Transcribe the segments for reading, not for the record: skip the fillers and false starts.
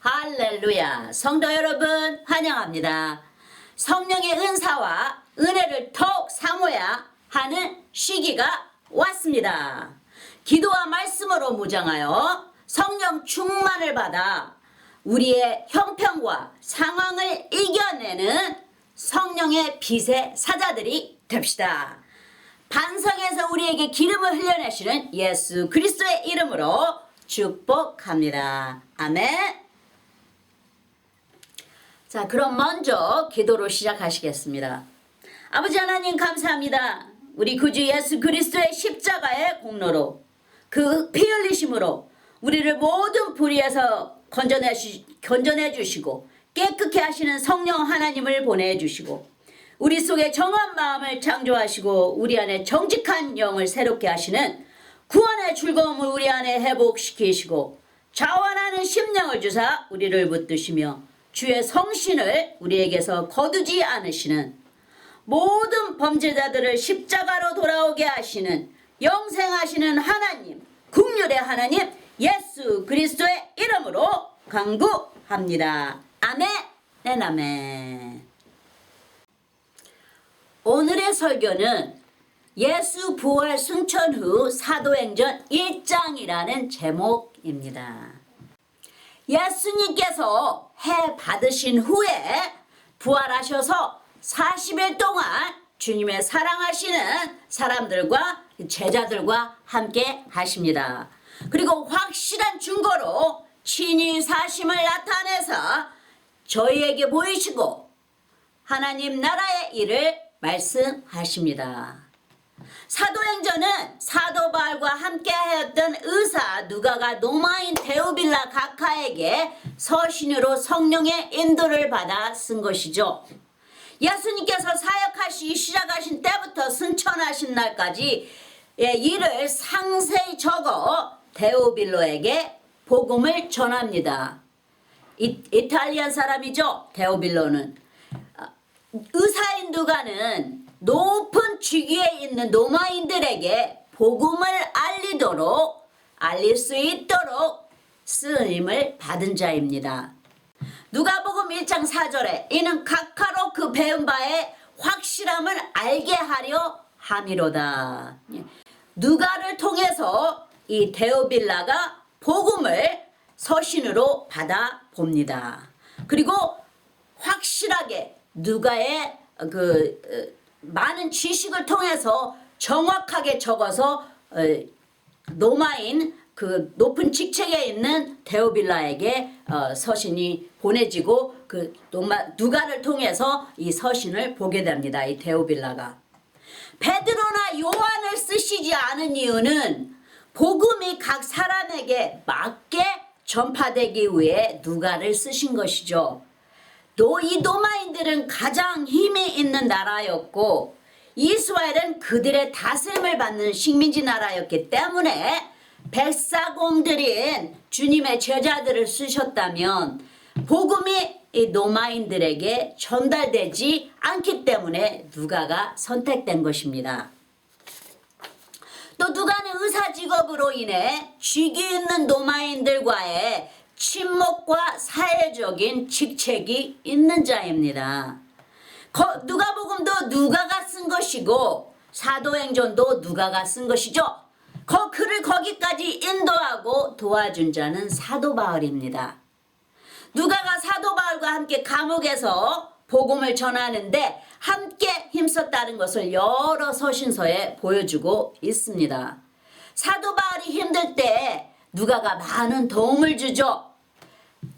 할렐루야. 성도 여러분 환영합니다. 성령의 은사와 은혜를 더욱 사모야 하는 시기가 왔습니다. 기도와 말씀으로 무장하여 성령 충만을 받아 우리의 형편과 상황을 이겨내는 성령의 빛의 사자들이 됩시다. 반석에서 우리에게 기름을 흘려내시는 예수 그리스도의 이름으로 축복합니다. 아멘. 자, 그럼 먼저 기도로 시작하시겠습니다. 아버지 하나님 감사합니다. 우리 구주 예수 그리스도의 십자가의 공로로 그 피 흘리심으로 우리를 모든 불의에서 건져내 주시고 깨끗게 하시는 성령 하나님을 보내주시고 우리 속에 정한 마음을 창조하시고 우리 안에 정직한 영을 새롭게 하시는 구원의 즐거움을 우리 안에 회복시키시고 자원하는 심령을 주사 우리를 붙드시며 주의 성신을 우리에게서 거두지 않으시는 모든 범죄자들을 십자가로 돌아오게 하시는 영생하시는 하나님, 긍휼의 하나님 예수 그리스도의 이름으로 간구합니다. 아멘. 아멘. 오늘의 설교는 예수 부활 승천 후 사도행전 1장이라는 제목입니다. 예수님께서 해 받으신 후에 부활하셔서 40일 동안 주님의 사랑하시는 사람들과 제자들과 함께 하십니다. 그리고 확실한 증거로 친히 사심을 나타내서 저희에게 보이시고 하나님 나라의 일을 말씀하십니다. 사도행전은 사도 바울과 함께하였던 의사 누가가 노마인 데오빌라 각하에게 서신으로 성령의 인도를 받아 쓴 것이죠. 예수님께서 사역하시기 시작하신 때부터 승천하신 날까지 일을 상세히 적어 데오빌로에게 복음을 전합니다. 이탈리안 사람이죠. 데오빌로는. 의사인 누가는 높은 직위에 있는 로마인들에게 복음을 알릴 수 있도록 쓰임을 받은 자입니다. 누가복음 1장 4절에 이는 각하로 그 배운 바의 확실함을 알게 하려 함이로다. 누가를 통해서 이 데오빌라가 복음을 서신으로 받아 봅니다. 그리고 확실하게 누가의 많은 지식을 통해서 정확하게 적어서 로마인 그 높은 직책에 있는 데오빌라에게 서신이 보내지고 그 누가를 통해서 이 서신을 보게 됩니다. 이 데오빌라가. 베드로나 요한을 쓰시지 않은 이유는 복음이 각 사람에게 맞게 전파되기 위해 누가를 쓰신 것이죠. 이 로마인들은 가장 힘이 있는 나라였고 이스라엘은 그들의 다스림을 받는 식민지 나라였기 때문에 백사공들인 주님의 제자들을 쓰셨다면 복음이 이 로마인들에게 전달되지 않기 때문에 누가가 선택된 것입니다. 또 누가는 의사 직업으로 인해 직위 있는 로마인들과의 친목과 사회적인 직책이 있는 자입니다. 누가복음도 누가가 쓴 것이고 사도행전도 누가가 쓴 것이죠. 그를 거기까지 인도하고 도와준 자는 사도 바울입니다. 누가가 사도 바울과 함께 감옥에서 복음을 전하는데 함께 힘썼다는 것을 여러 서신서에 보여주고 있습니다. 사도 바울이 힘들 때 누가가 많은 도움을 주죠.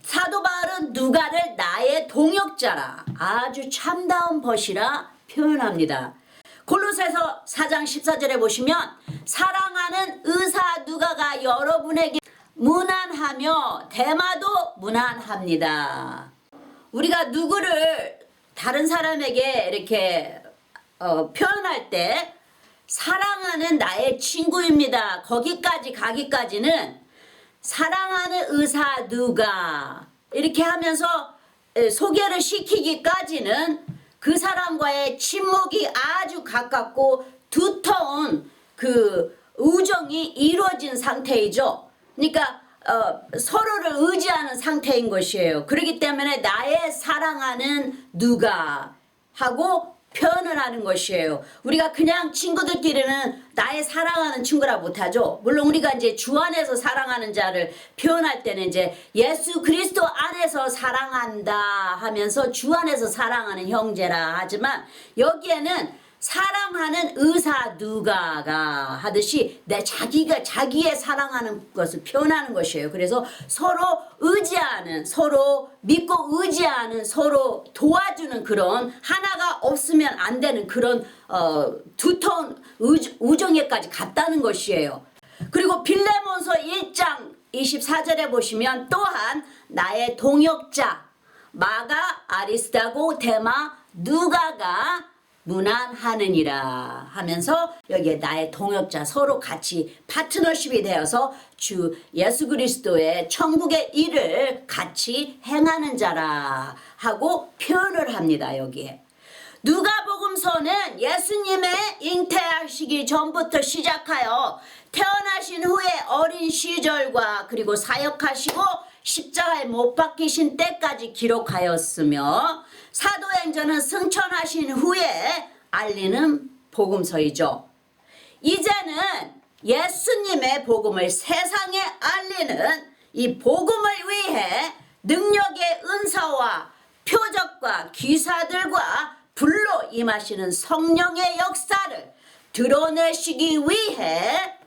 사도 바울은 누가를 나의 동역자라 아주 참다운 벗이라 표현합니다. 골로새서 4장 14절에 보시면 사랑하는 의사 누가가 여러분에게 문안하며 대마도 문안합니다. 우리가 누구를 다른 사람에게 이렇게 표현할 때 사랑하는 나의 친구입니다. 거기까지 가기까지는 사랑하는 의사 누가 이렇게 하면서 소개를 시키기까지는 그 사람과의 친목이 아주 가깝고 두터운 그 우정이 이루어진 상태이죠. 그러니까 서로를 의지하는 상태인 것이에요. 그렇기 때문에 나의 사랑하는 누가 하고 표현을 하는 것이에요. 우리가 그냥 친구들끼리는 나의 사랑하는 친구라 못하죠. 물론 우리가 이제 주 안에서 사랑하는 자를 표현할 때는 이제 예수 그리스도 안에서 사랑한다 하면서 주 안에서 사랑하는 형제라 하지만 여기에는 사랑하는 의사 누가가 하듯이 자기의 사랑하는 것을 표현하는 것이에요. 그래서 서로 의지하는, 서로 믿고 의지하는, 서로 도와주는 그런 하나가 없으면 안 되는 그런 두터운 우정에까지 갔다는 것이에요. 그리고 빌레몬서 1장 24절에 보시면 또한 나의 동역자 마가 아리스다고 데마 누가가 무난하느니라 하면서 여기에 나의 동역자 서로 같이 파트너십이 되어서 주 예수 그리스도의 천국의 일을 같이 행하는 자라 하고 표현을 합니다. 여기에 누가복음서는 예수님의 잉태하시기 전부터 시작하여 태어나신 후에 어린 시절과 그리고 사역하시고 십자가에 못 박히신 때까지 기록하였으며 사도행전은 승천하신 후에 알리는 복음서이죠. 이제는 예수님의 복음을 세상에 알리는 이 복음을 위해 능력의 은사와 표적과 기사들과 불로 임하시는 성령의 역사를 드러내시기 위해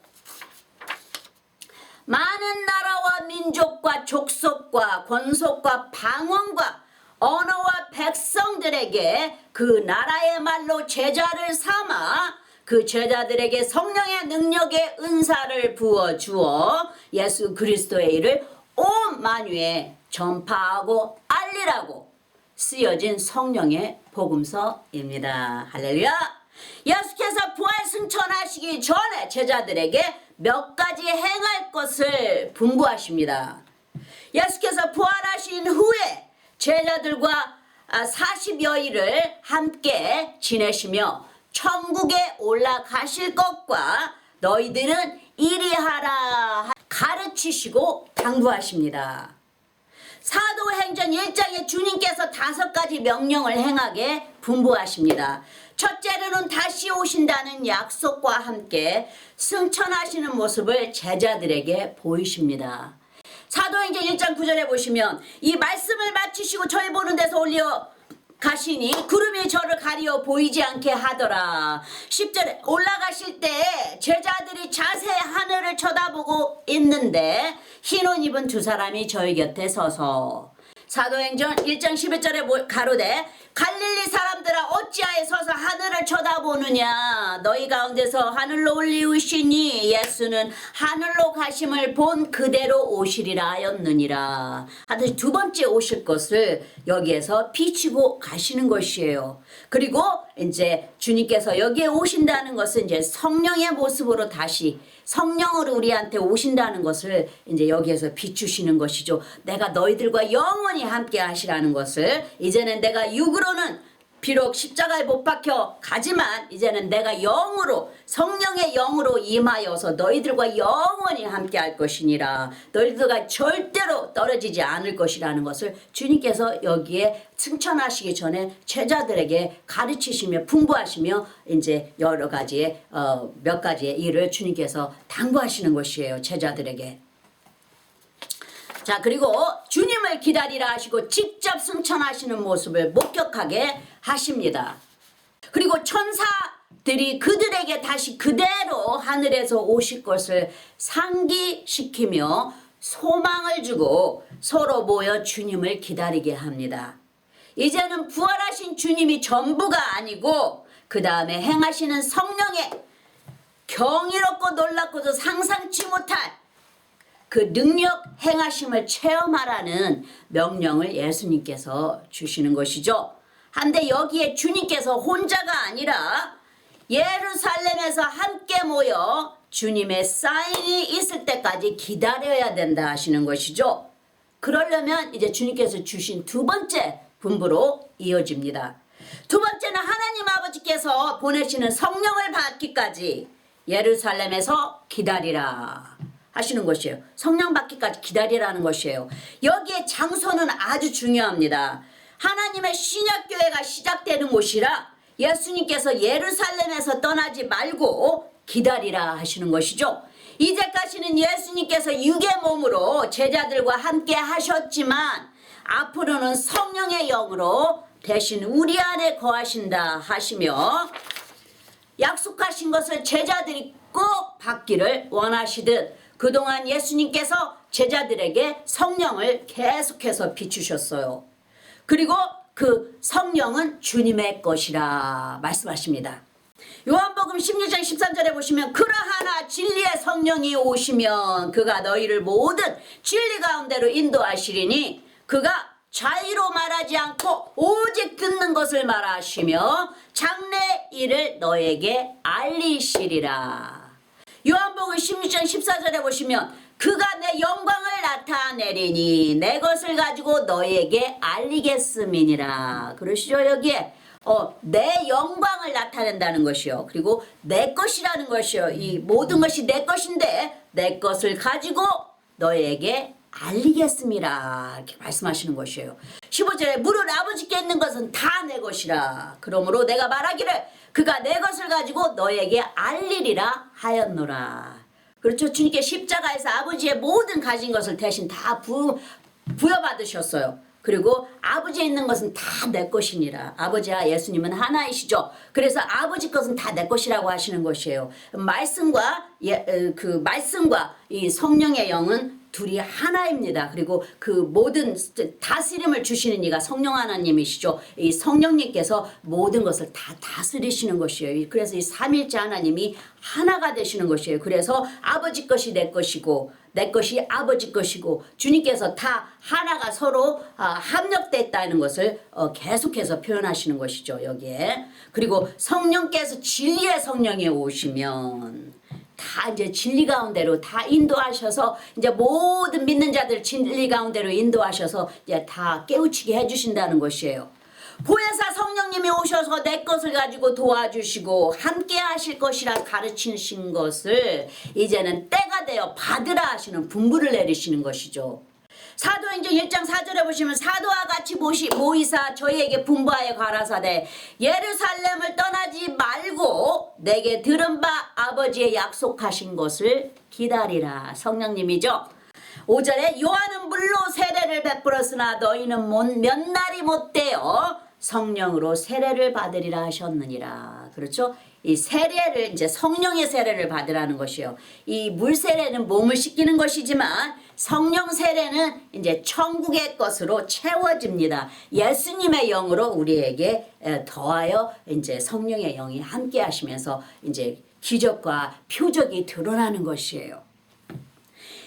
많은 나라와 민족과 족속과 권속과 방언과 언어와 백성들에게 그 나라의 말로 제자를 삼아 그 제자들에게 성령의 능력의 은사를 부어주어 예수 그리스도의 일을 온 만유에 전파하고 알리라고 쓰여진 성령의 복음서입니다. 할렐루야! 예수께서 부활 승천하시기 전에 제자들에게 몇 가지 행할 것을 분부하십니다. 예수께서 부활하신 후에 제자들과 40여일을 함께 지내시며 천국에 올라가실 것과 너희들은 이리하라 가르치시고 당부하십니다. 사도행전 1장에 주님께서 5가지 명령을 행하게 분부하십니다. 첫째로는 다시 오신다는 약속과 함께 승천하시는 모습을 제자들에게 보이십니다. 사도행전 1장 9절에 보시면 이 말씀을 마치시고 저희 보는 데서 올려 가시니 구름이 저를 가리어 보이지 않게 하더라. 10절에 올라가실 때 제자들이 자세 하늘을 쳐다보고 있는데 흰옷 입은 2사람이 저희 곁에 서서 사도행전 1장 11절에 가로되 갈릴리 사람들아 어찌하여 서서 하늘을 쳐다보느냐 너희 가운데서 하늘로 올리우시니 예수는 하늘로 가심을 본 그대로 오시리라 하였느니라 하듯이 2번째 오실 것을 여기에서 비추고 가시는 것이에요. 그리고 이제 주님께서 여기에 오신다는 것은 이제 성령의 모습으로 다시 성령으로 우리한테 오신다는 것을 이제 여기에서 비추시는 것이죠. 내가 너희들과 영원히 함께 하시라는 것을 이제는 내가 육으로는 비록 십자가에 못 박혀 가지만 이제는 내가 영으로 성령의 영으로 임하여서 너희들과 영원히 함께 할 것이니라. 너희들과 절대로 떨어지지 않을 것이라는 것을 주님께서 여기에 승천하시기 전에 제자들에게 가르치시며 풍부하시며 이제 여러 가지의 몇 가지의 일을 주님께서 당부하시는 것이에요. 제자들에게. 자, 그리고 주님을 기다리라 하시고 직접 승천하시는 모습을 목격하게 하십니다. 그리고 천사들이 그들에게 다시 그대로 하늘에서 오실 것을 상기시키며 소망을 주고 서로 모여 주님을 기다리게 합니다. 이제는 부활하신 주님이 전부가 아니고 그 다음에 행하시는 성령의 경이롭고 놀랍고도 상상치 못할 그 능력 행하심을 체험하라는 명령을 예수님께서 주시는 것이죠. 한데 여기에 주님께서 혼자가 아니라 예루살렘에서 함께 모여 주님의 사인이 있을 때까지 기다려야 된다 하시는 것이죠. 그러려면 이제 주님께서 주신 2번째 분부로 이어집니다. 2번째는 하나님 아버지께서 보내시는 성령을 받기까지 예루살렘에서 기다리라 하시는 것이에요. 성령 받기까지 기다리라는 것이에요. 여기에 장소는 아주 중요합니다. 하나님의 신약교회가 시작되는 곳이라 예수님께서 예루살렘에서 떠나지 말고 기다리라 하시는 것이죠. 이제까지는 예수님께서 육의 몸으로 제자들과 함께 하셨지만 앞으로는 성령의 영으로 대신 우리 안에 거하신다 하시며 약속하신 것을 제자들이 꼭 받기를 원하시듯 그동안 예수님께서 제자들에게 성령을 계속해서 비추셨어요. 그리고 그 성령은 주님의 것이라 말씀하십니다. 요한복음 16장 13절에 보시면 그러하나 진리의 성령이 오시면 그가 너희를 모든 진리 가운데로 인도하시리니 그가 자의로 말하지 않고 오직 듣는 것을 말하시며 장래 일을 너에게 알리시리라. 요한복음 16장 14절에 보시면 그가 내 영광을 나타내리니 내 것을 가지고 너에게 알리겠음이니라. 그러시죠. 여기에 내 영광을 나타낸다는 것이요. 그리고 내 것이라는 것이요. 이 모든 것이 내 것인데 내 것을 가지고 너에게 알리겠습니다. 이렇게 말씀하시는 것이에요. 15절에 무릇 아버지께 있는 것은 다 내 것이라. 그러므로 내가 말하기를 그가 내 것을 가지고 너에게 알리리라 하였노라. 그렇죠. 주님께 십자가에서 아버지의 모든 가진 것을 대신 다 부여받으셨어요. 그리고 아버지에 있는 것은 다 내 것이니라. 아버지와 예수님은 하나이시죠. 그래서 아버지 것은 다 내 것이라고 하시는 것이에요. 말씀과 이 성령의 영은 둘이 하나입니다. 그리고 그 모든 다스림을 주시는 이가 성령 하나님이시죠. 이 성령님께서 모든 것을 다 다스리시는 것이에요. 그래서 이 삼일째 하나님이 하나가 되시는 것이에요. 그래서 아버지 것이 내 것이고 내 것이 아버지 것이고 주님께서 다 하나가 서로 합력됐다는 것을 계속해서 표현하시는 것이죠. 여기에. 그리고 성령께서 진리의 성령이 오시면 다 이제 진리 가운데로 다 인도하셔서 이제 모든 믿는 자들 진리 가운데로 인도하셔서 이제 다 깨우치게 해주신다는 것이에요. 보혜사 성령님이 오셔서 내 것을 가지고 도와주시고 함께 하실 것이라 가르치신 것을 이제는 때가 되어 받으라 하시는 분부를 내리시는 것이죠. 사도행전 1장 4절에 보시면 사도와 같이 모이사 저희에게 분부하여 가라사대 예루살렘을 떠나지 말고 내게 들은 바 아버지의 약속하신 것을 기다리라. 성령님이죠. 5절에 요한은 물로 세례를 베풀었으나 너희는 몇 날이 못되어 성령으로 세례를 받으리라 하셨느니라. 그렇죠? 이 세례를 이제 성령의 세례를 받으라는 것이요. 이 물 세례는 몸을 씻기는 것이지만 성령 세례는 이제 천국의 것으로 채워집니다. 예수님의 영으로 우리에게 더하여 이제 성령의 영이 함께 하시면서 이제 기적과 표적이 드러나는 것이에요.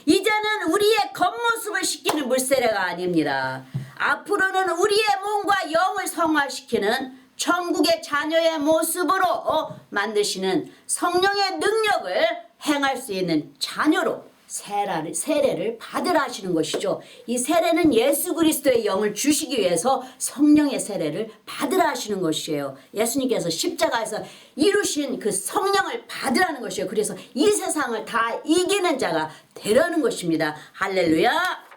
이제는 우리의 겉모습을 씻기는 물세례가 아닙니다. 앞으로는 우리의 몸과 영을 성화시키는 천국의 자녀의 모습으로 만드시는 성령의 능력을 행할 수 있는 자녀로 세례를 받으라 하시는 것이죠. 이 세례는 예수 그리스도의 영을 주시기 위해서 성령의 세례를 받으라 하시는 것이에요. 예수님께서 십자가에서 이루신 그 성령을 받으라는 것이에요. 그래서 이 세상을 다 이기는 자가 되려는 것입니다. 할렐루야.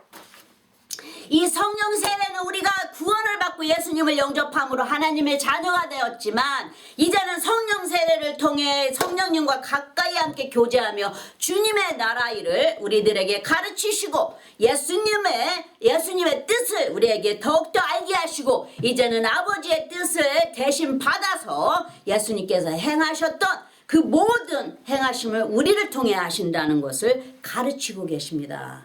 이 성령 세례는 우리가 구원을 받고 예수님을 영접함으로 하나님의 자녀가 되었지만 이제는 성령 세례를 통해 성령님과 가까이 함께 교제하며 주님의 나라 일을 우리들에게 가르치시고 예수님의 뜻을 우리에게 더욱더 알게 하시고 이제는 아버지의 뜻을 대신 받아서 예수님께서 행하셨던 그 모든 행하심을 우리를 통해 하신다는 것을 가르치고 계십니다.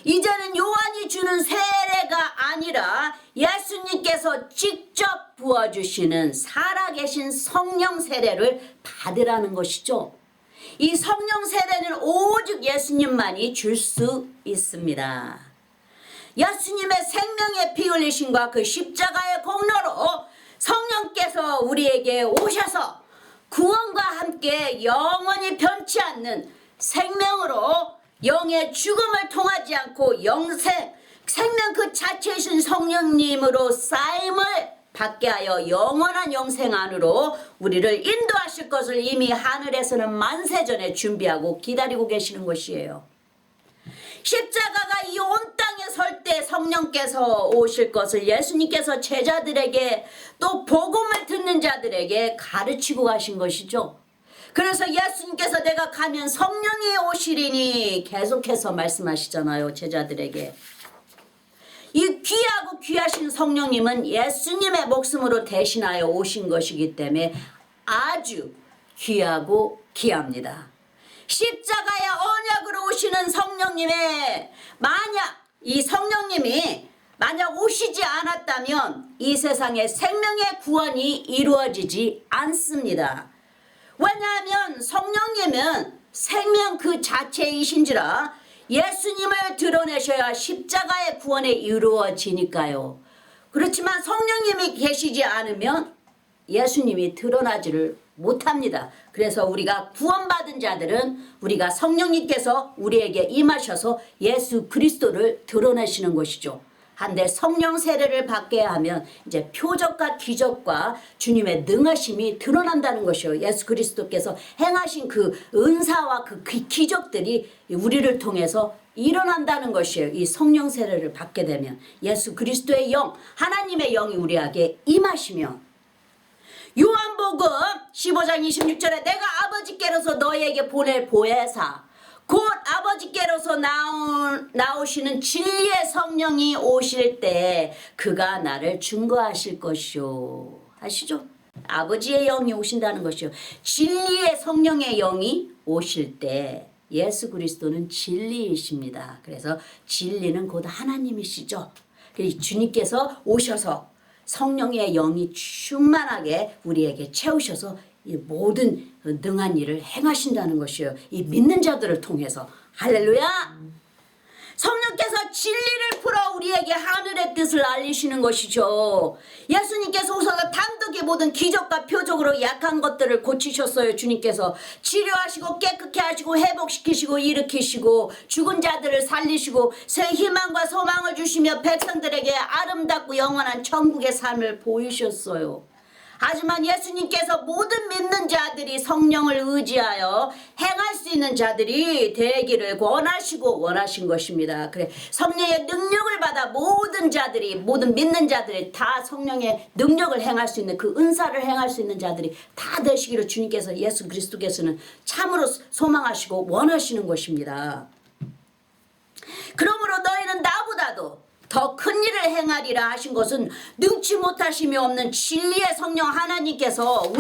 이제는 요한이 주는 세례가 아니라 예수님께서 직접 부어주시는 살아계신 성령 세례를 받으라는 것이죠. 이 성령 세례는 오직 예수님만이 줄 수 있습니다. 예수님의 생명의 피 흘리심과 그 십자가의 공로로 성령께서 우리에게 오셔서 구원과 함께 영원히 변치 않는 생명으로 영의 죽음을 통하지 않고 생명 그 자체이신 성령님으로 쌓임을 받게 하여 영원한 영생 안으로 우리를 인도하실 것을 이미 하늘에서는 만세전에 준비하고 기다리고 계시는 것이에요. 십자가가 이 온 땅에 설 때 성령께서 오실 것을 예수님께서 제자들에게 또 복음을 듣는 자들에게 가르치고 가신 것이죠. 그래서 예수님께서 내가 가면 성령이 오시리니 계속해서 말씀하시잖아요. 제자들에게. 이 귀하고 귀하신 성령님은 예수님의 목숨으로 대신하여 오신 것이기 때문에 아주 귀하고 귀합니다. 십자가의 언약으로 오시는 성령님의 이 성령님이 만약 오시지 않았다면 이 세상에 생명의 구원이 이루어지지 않습니다. 왜냐하면 성령님은 생명 그 자체이신지라 예수님을 드러내셔야 십자가의 구원이 이루어지니까요. 그렇지만 성령님이 계시지 않으면 예수님이 드러나지를 못합니다. 그래서 우리가 구원받은 자들은 우리가 성령님께서 우리에게 임하셔서 예수 그리스도를 드러내시는 것이죠. 한데 성령 세례를 받게 하면 이제 표적과 기적과 주님의 능하심이 드러난다는 것이요. 예수 그리스도께서 행하신 그 은사와 그 기적들이 우리를 통해서 일어난다는 것이에요. 이 성령 세례를 받게 되면 예수 그리스도의 영, 하나님의 영이 우리에게 임하시면 요한복음 15장 26절에 내가 아버지께로서 너희에게 보낼 보혜사 곧 아버지께로서 나오시는 진리의 성령이 오실 때 그가 나를 증거하실 것이요. 아시죠? 아버지의 영이 오신다는 것이요. 진리의 성령의 영이 오실 때 예수 그리스도는 진리이십니다. 그래서 진리는 곧 하나님이시죠. 주님께서 오셔서 성령의 영이 충만하게 우리에게 채우셔서 이 모든 능한 일을 행하신다는 것이에요. 이 믿는 자들을 통해서. 할렐루야! 성령께서 진리를 풀어 우리에게 하늘의 뜻을 알리시는 것이죠. 예수님께서 오셔서 단독의 모든 기적과 표적으로 약한 것들을 고치셨어요. 주님께서 치료하시고 깨끗게 하시고 회복시키시고 일으키시고 죽은 자들을 살리시고 새 희망과 소망을 주시며 백성들에게 아름답고 영원한 천국의 삶을 보이셨어요. 하지만 예수님께서 모든 믿는 자들이 성령을 의지하여 행할 수 있는 자들이 되기를 원하신 것입니다. 그래 성령의 능력을 받아 모든 믿는 자들이 다 성령의 능력을 행할 수 있는 그 은사를 행할 수 있는 자들이 다 되시기를 주님께서 예수 그리스도께서는 참으로 소망하시고 원하시는 것입니다. 그러므로 너희는 나보다도 더 큰 일을 행하리라 하신 것은 능치 못하심이 없는 진리의 성령 하나님께서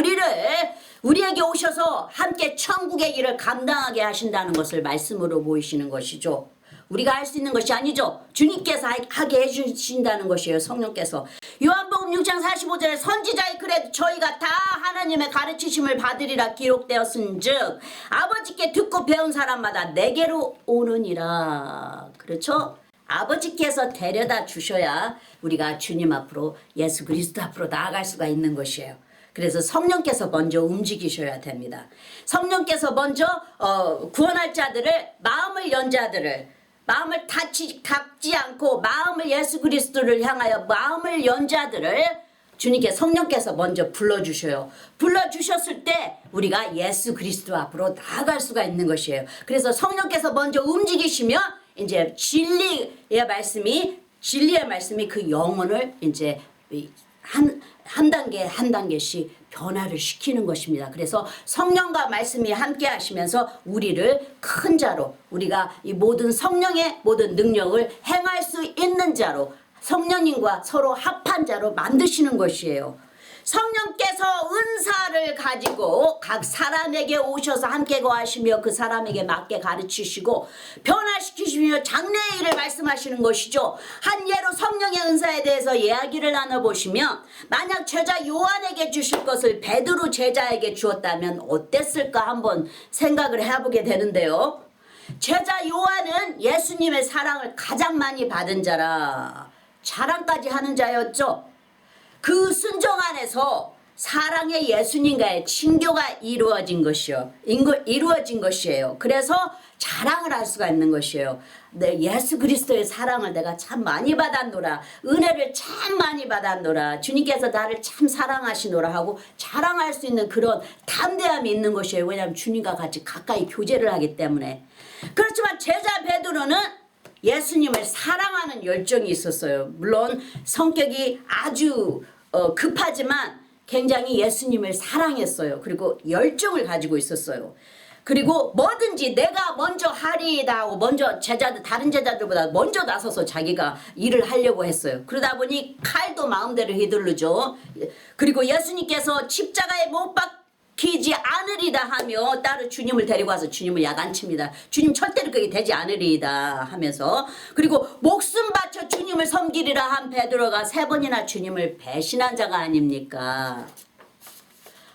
우리에게 오셔서 함께 천국의 일을 감당하게 하신다는 것을 말씀으로 보이시는 것이죠. 우리가 할 수 있는 것이 아니죠. 주님께서 하게 해주신다는 것이에요. 성령께서. 요한복음 6장 45절에 선지자의 글에 저희가 다 하나님의 가르치심을 받으리라 기록되었은즉 아버지께 듣고 배운 사람마다 내게로 오느니라. 그렇죠? 아버지께서 데려다 주셔야 우리가 주님 앞으로 예수 그리스도 앞으로 나아갈 수가 있는 것이에요. 그래서 성령께서 먼저 움직이셔야 됩니다. 성령께서 먼저 구원할 자들을 마음을 연 자들을 마음을 닫지 않고 마음을 예수 그리스도를 향하여 마음을 연 자들을 주님께 성령께서 먼저 불러주셔요. 불러주셨을 때 우리가 예수 그리스도 앞으로 나아갈 수가 있는 것이에요. 그래서 성령께서 먼저 움직이시면 이제 진리의 말씀이 그 영혼을 이제 한 단계씩 변화를 시키는 것입니다. 그래서 성령과 말씀이 함께 하시면서 우리를 큰 자로 우리가 이 모든 성령의 모든 능력을 행할 수 있는 자로 성령님과 서로 합한 자로 만드시는 것이에요. 성령께서 은사를 가지고 각 사람에게 오셔서 함께 거하시며 그 사람에게 맞게 가르치시고 변화시키시며 장래의 일을 말씀하시는 것이죠. 한 예로 성령의 은사에 대해서 이야기를 나눠보시면 만약 제자 요한에게 주실 것을 베드로 제자에게 주었다면 어땠을까 한번 생각을 해보게 되는데요. 제자 요한은 예수님의 사랑을 가장 많이 받은 자라 자랑까지 하는 자였죠. 그 순종 안에서 사랑의 예수님과의 친교가 이루어진 것이에요. 그래서 자랑을 할 수가 있는 것이에요. 네, 예수 그리스도의 사랑을 내가 참 많이 받았노라. 은혜를 참 많이 받았노라. 주님께서 나를 참 사랑하시노라 하고 자랑할 수 있는 그런 담대함이 있는 것이에요. 왜냐하면 주님과 같이 가까이 교제를 하기 때문에. 그렇지만 제자 베드로는 예수님을 사랑하는 열정이 있었어요. 물론 성격이 아주 급하지만 굉장히 예수님을 사랑했어요. 그리고 열정을 가지고 있었어요. 그리고 뭐든지 내가 먼저 하리이다 하고 먼저 다른 제자들보다 먼저 나서서 자기가 일을 하려고 했어요. 그러다 보니 칼도 마음대로 휘두르죠. 그리고 예수님께서 십자가에 못 박히지 않으리다 하며 따로 주님을 데리고 와서 주님을 야단칩니다. 주님 절대로 그게 되지 않으리이다 하면서, 그리고 목숨 바쳐 주님을 섬기리라 한 베드로가 3번이나 주님을 배신한 자가 아닙니까?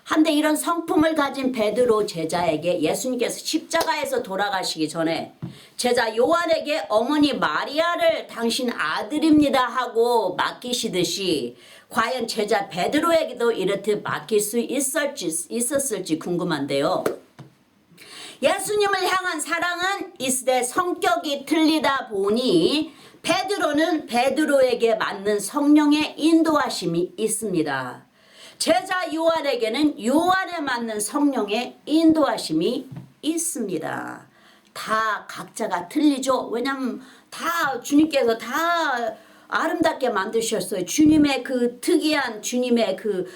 한데 이런 성품을 가진 베드로 제자에게 예수님께서 십자가에서 돌아가시기 전에 제자 요한에게 어머니 마리아를 당신 아들입니다 하고 맡기시듯이 과연 제자 베드로에게도 이렇듯 맡길 수 있었을지 궁금한데요. 예수님을 향한 사랑은 있으되 성격이 틀리다 보니 베드로는 베드로에게 맞는 성령의 인도하심이 있습니다. 제자 요한에게는 요한에 맞는 성령의 인도하심이 있습니다. 다 각자가 틀리죠. 왜냐하면 다 주님께서 다 아름답게 만드셨어요. 주님의 그 특이한 주님의 그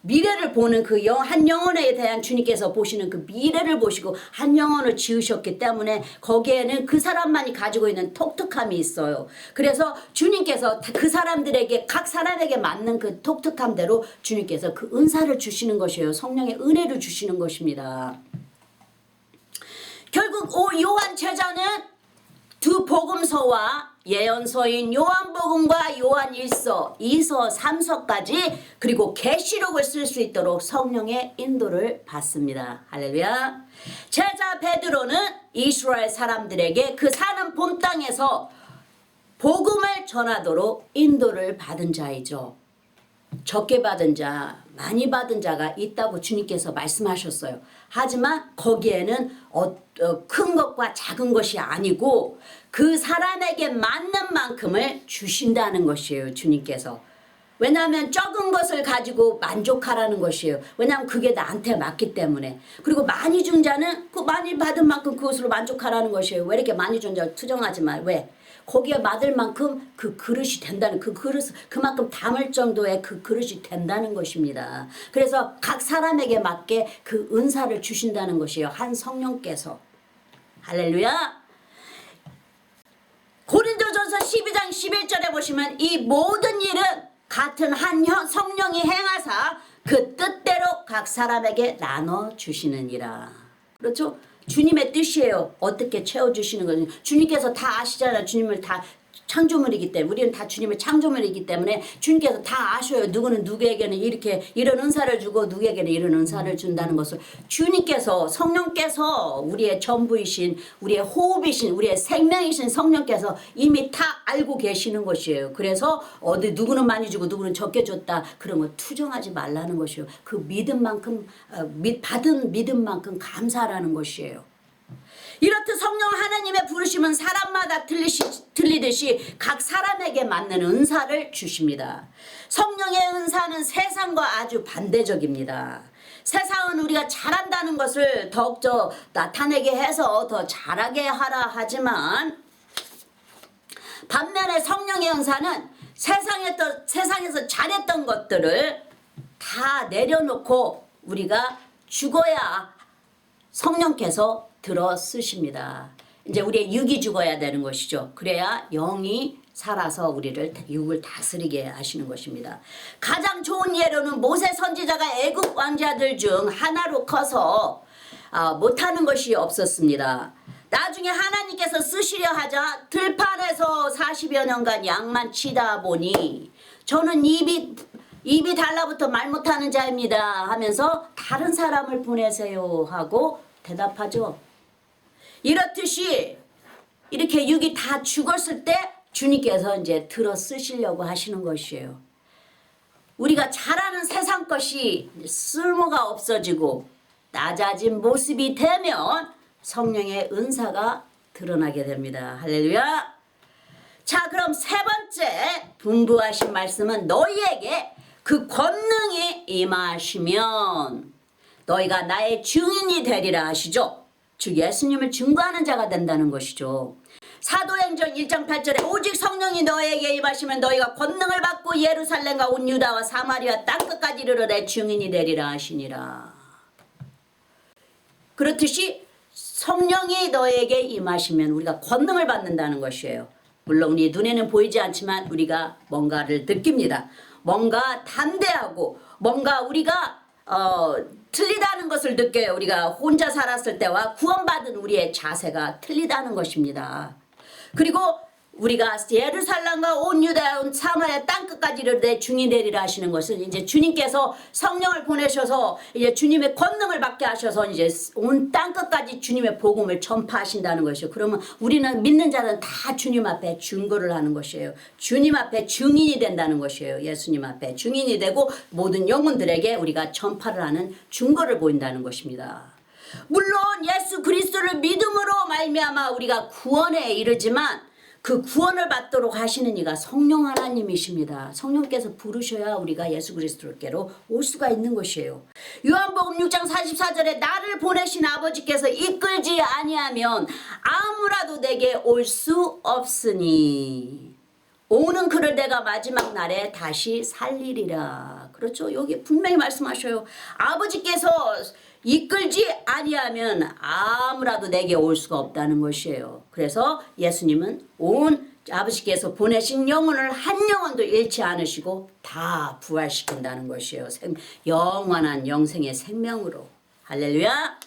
미래를 보는 그 한 영혼에 대한 주님께서 보시는 그 미래를 보시고 한 영혼을 지으셨기 때문에 거기에는 그 사람만이 가지고 있는 독특함이 있어요. 그래서 주님께서 그 사람들에게 각 사람에게 맞는 그 독특함대로 주님께서 그 은사를 주시는 것이에요. 성령의 은혜를 주시는 것입니다. 결국 요한 제자는 두 복음서와 예언서인 요한복음과 요한 1서, 2서, 3서까지 그리고 계시록을 쓸 수 있도록 성령의 인도를 받습니다. 할렐루야. 제자 베드로는 이스라엘 사람들에게 그 사는 본 땅에서 복음을 전하도록 인도를 받은 자이죠. 적게 받은 자, 많이 받은 자가 있다고 주님께서 말씀하셨어요. 하지만 거기에는 큰 것과 작은 것이 아니고 그 사람에게 맞는 만큼을 주신다는 것이에요. 주님께서. 왜냐하면 적은 것을 가지고 만족하라는 것이에요. 왜냐하면 그게 나한테 맞기 때문에. 그리고 많이 준 자는 그 많이 받은 만큼 그것으로 만족하라는 것이에요. 왜 이렇게 많이 준 자 투정하지 마. 왜? 거기에 맞을 만큼 그 그릇이 된다는, 그 그릇 그만큼 담을 정도의 그 그릇이 된다는 것입니다. 그래서 각 사람에게 맞게 그 은사를 주신다는 것이에요. 한 성령께서. 할렐루야. 고린도전서 12장 11절에 보시면 이 모든 일은 같은 한 성령이 행하사 그 뜻대로 각 사람에게 나눠 주시느니라. 그렇죠? 주님의 뜻이에요. 어떻게 채워주시는 거죠. 주님께서 다 아시잖아요. 주님을 다 창조물이기 때문에, 우리는 다 주님의 창조물이기 때문에 주님께서 다 아셔요. 누구는 누구에게는 이렇게 이런 은사를 주고 누구에게는 이런 은사를 준다는 것을 주님께서, 성령께서, 우리의 전부이신, 우리의 호흡이신, 우리의 생명이신 성령께서 이미 다 알고 계시는 것이에요. 그래서 어디 누구는 많이 주고 누구는 적게 줬다 그런 거 투정하지 말라는 것이에요. 그 믿음만큼 받은 믿음만큼 감사하라는 것이에요. 이렇듯 성령 하나님의 부르심은 사람마다 틀리듯이 각 사람에게 맞는 은사를 주십니다. 성령의 은사는 세상과 아주 반대적입니다. 세상은 우리가 잘한다는 것을 더욱더 나타내게 해서 더 잘하게 하라 하지만, 반면에 성령의 은사는 세상에서 잘했던 것들을 다 내려놓고 우리가 죽어야 성령께서 들어 쓰십니다. 이제 우리의 육이 죽어야 되는 것이죠. 그래야 영이 살아서 우리를, 육을 다스리게 하시는 것입니다. 가장 좋은 예로는 모세 선지자가 애굽 왕자들 중 하나로 커서 못하는 것이 없었습니다. 나중에 하나님께서 쓰시려 하자 들판에서 40여 년간 양만 치다 보니 저는 입이 달라붙어 말 못하는 자입니다 하면서 다른 사람을 보내세요 하고 대답하죠. 이렇듯이 이렇게 육이 다 죽었을 때 주님께서 이제 들어 쓰시려고 하시는 것이에요. 우리가 잘하는 세상 것이 쓸모가 없어지고 낮아진 모습이 되면 성령의 은사가 드러나게 됩니다. 할렐루야. 자, 그럼 세 번째 분부하신 말씀은 너희에게 그 권능이 임하시면 너희가 나의 증인이 되리라 하시죠. 즉 예수님을 증거하는 자가 된다는 것이죠. 사도행전 1장 8절에 오직 성령이 너에게 임하시면 너희가 권능을 받고 예루살렘과 온 유다와 사마리아 땅끝까지 이르러 내 증인이 되리라 하시니라. 그렇듯이 성령이 너에게 임하시면 우리가 권능을 받는다는 것이에요. 물론 우리 눈에는 보이지 않지만 우리가 뭔가를 느낍니다. 뭔가 담대하고 뭔가 우리가 틀리다는 것을 느껴요. 우리가 혼자 살았을 때와 구원받은 우리의 자세가 틀리다는 것입니다. 그리고 우리가 예루살렘과 온 유다야 온 사마리아 땅끝까지 이르러 내 증인이 되리라 하시는 것은 이제 주님께서 성령을 보내셔서 이제 주님의 권능을 받게 하셔서 이제 온 땅끝까지 주님의 복음을 전파하신다는 것이에요. 그러면 우리는 믿는 자는 다 주님 앞에 증거를 하는 것이에요. 주님 앞에 증인이 된다는 것이에요. 예수님 앞에 증인이 되고 모든 영혼들에게 우리가 전파를 하는 증거를 보인다는 것입니다. 물론 예수 그리스도를 믿음으로 말미암아 우리가 구원에 이르지만 그 구원을 받도록 하시는 이가 성령 하나님이십니다. 성령께서 부르셔야 우리가 예수 그리스도께로 올 수가 있는 것이에요. 요한복음 6장 44절에 나를 보내신 아버지께서 이끌지 아니하면 아무라도 내게 올 수 없으니 오는 그를 내가 마지막 날에 다시 살리리라. 그렇죠? 여기 분명히 말씀하셔요. 아버지께서 이끌지 아니하면 아무라도 내게 올 수가 없다는 것이에요. 그래서 예수님은 온 아버지께서 보내신 영혼을 한 영혼도 잃지 않으시고 다 부활시킨다는 것이에요. 영원한 영생의 생명으로. 할렐루야.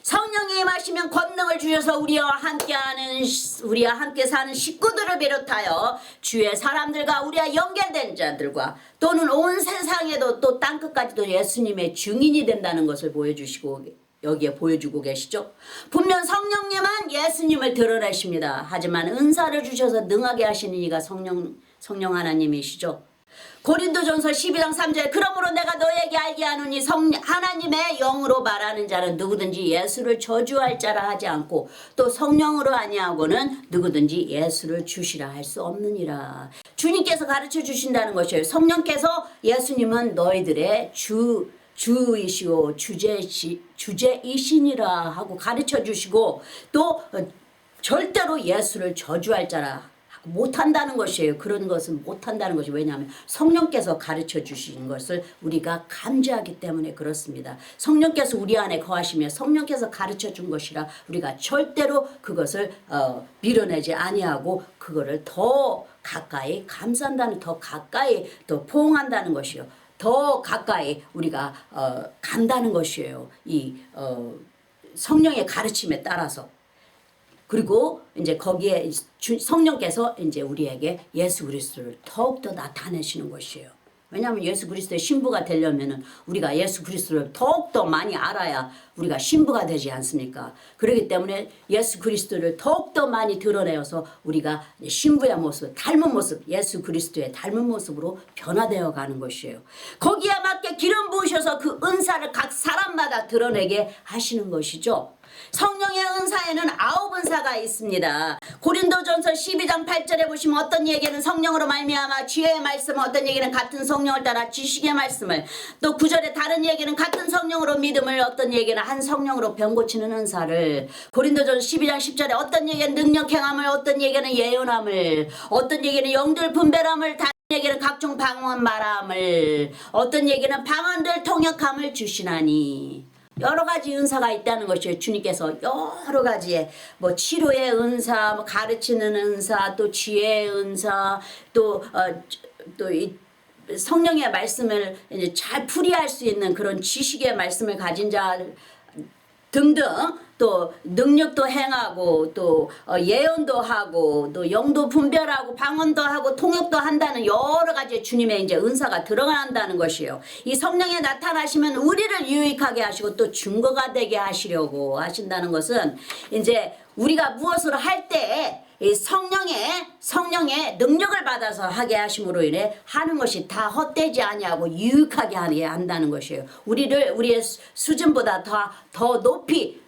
성령이 임하시면 권능을 주셔서 우리와 함께 사는 식구들을 비롯하여 주의 사람들과 우리와 연결된 자들과 또는 온 세상에도 또 땅끝까지도 예수님의 증인이 된다는 것을 보여주시고 여기에 보여주고 계시죠. 분명 성령님은 예수님을 드러내십니다. 하지만 은사를 주셔서 능하게 하시는 이가 성령 하나님이시죠. 고린도전서 12장 3절에 그러므로 내가 너에게 알게 하노니 하나님의 영으로 말하는 자는 누구든지 예수를 저주할 자라 하지 않고 또 성령으로 아니하고는 누구든지 예수를 주시라 할 수 없느니라. 주님께서 가르쳐 주신다는 것이에요. 성령께서 예수님은 너희들의 주이시오 주제이시니라 하고 가르쳐 주시고 또 절대로 예수를 저주할 자라 못한다는 것이에요. 그런 것은 못한다는 것이 왜냐하면 성령께서 가르쳐 주신 것을 우리가 감지하기 때문에 그렇습니다. 성령께서 우리 안에 거하시며 성령께서 가르쳐 준 것이라 우리가 절대로 그것을 밀어내지 아니하고 그거를 더 가까이 감싼다는 더 가까이 더 포옹한다는 것이요. 더 가까이 우리가 간다는 것이에요. 이 성령의 가르침에 따라서. 그리고 이제 거기에 성령께서 이제 우리에게 예수 그리스도를 더욱더 나타내시는 것이에요. 왜냐하면 예수 그리스도의 신부가 되려면은 우리가 예수 그리스도를 더욱더 많이 알아야 우리가 신부가 되지 않습니까? 그렇기 때문에 예수 그리스도를 더욱더 많이 드러내어서 우리가 신부의 모습, 닮은 모습, 예수 그리스도의 닮은 모습으로 변화되어 가는 것이에요. 거기에 맞게 기름 부으셔서 그 은사를 각 사람마다 드러내게 하시는 것이죠. 성령의 은사에는 9은사가 있습니다. 고린도전서 12장 8절에 보시면 어떤 얘기는 성령으로 말미암아 지혜의 말씀, 어떤 얘기는 같은 성령을 따라 지식의 말씀을, 또 9절에 다른 얘기는 같은 성령으로 믿음을, 어떤 얘기는 한 성령으로 병 고치는 은사를, 고린도전서 12장 10절에 어떤 얘기는 능력 행함을, 어떤 얘기는 예언함을, 어떤 얘기는 영들 분별함을, 다른 얘기는 각종 방언 말함을, 어떤 얘기는 방언들 통역함을 주시나니. 여러 가지 은사가 있다는 것이에요. 주님께서 여러 가지의 뭐 치료의 은사, 뭐 가르치는 은사, 또 지혜의 은사, 또 이 성령의 말씀을 이제 잘 풀이할 수 있는 그런 지식의 말씀을 가진 자 등등, 또 능력도 행하고 또 예언도 하고 또 영도 분별하고 방언도 하고 통역도 한다는 여러 가지 주님의 이제 은사가 들어간다는 것이에요. 이 성령에 나타나시면 우리를 유익하게 하시고 또 증거가 되게 하시려고 하신다는 것은 이제 우리가 무엇을 할 때 이 성령의 능력을 받아서 하게 하심으로 인해 하는 것이 다 헛되지 아니하고 유익하게 하게 한다는 것이에요. 우리의 수준보다 더 높이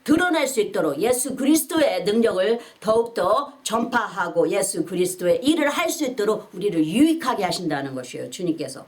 드러낼 수 있도록 예수 그리스도의 능력을 더욱더 전파하고 예수 그리스도의 일을 할 수 있도록 우리를 유익하게 하신다는 것이에요. 주님께서.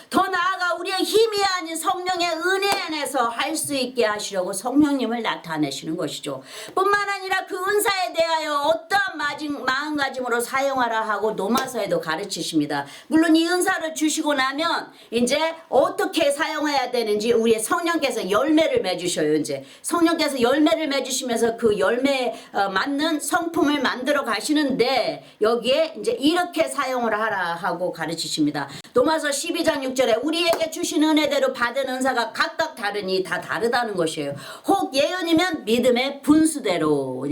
더 나아가 우리의 힘이 아닌 성령의 은혜 안에서 할 수 있게 하시려고 성령님을 나타내시는 것이죠. 뿐만 아니라 그 은사에 대하여 어떠한 마음가짐으로 사용하라 하고 로마서에도 가르치십니다. 물론 이 은사를 주시고 나면 이제 어떻게 사용해야 되는지 우리의 성령께서 열매를 맺으셔요. 이제 성령께서 열매를 맺으시면서 그 열매에 맞는 성품을 만들어 가시는데 여기에 이제 이렇게 사용을 하라 하고 가르치십니다. 로마서 12장 6절에 우리에게 주신 은혜대로 받은 은사가 각각 다르니 다 다르다는 것이에요. 혹 예언이면 믿음의 분수대로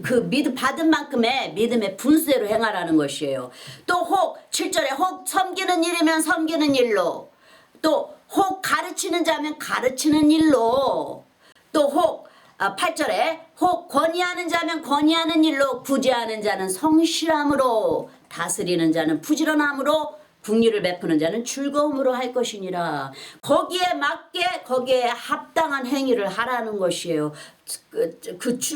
그 받은 만큼의 믿음의 분수대로 행하라는 것이에요. 또 혹 7절에 혹 섬기는 일이면 섬기는 일로, 또 혹 가르치는 자면 가르치는 일로, 또 혹 8절에 혹 권위하는 자면 권위하는 일로, 구제하는 자는 성실함으로, 다스리는 자는 부지런함으로, 국리를 베푸는 자는 즐거움으로 할 것이니라. 거기에 맞게 거기에 합당한 행위를 하라는 것이에요.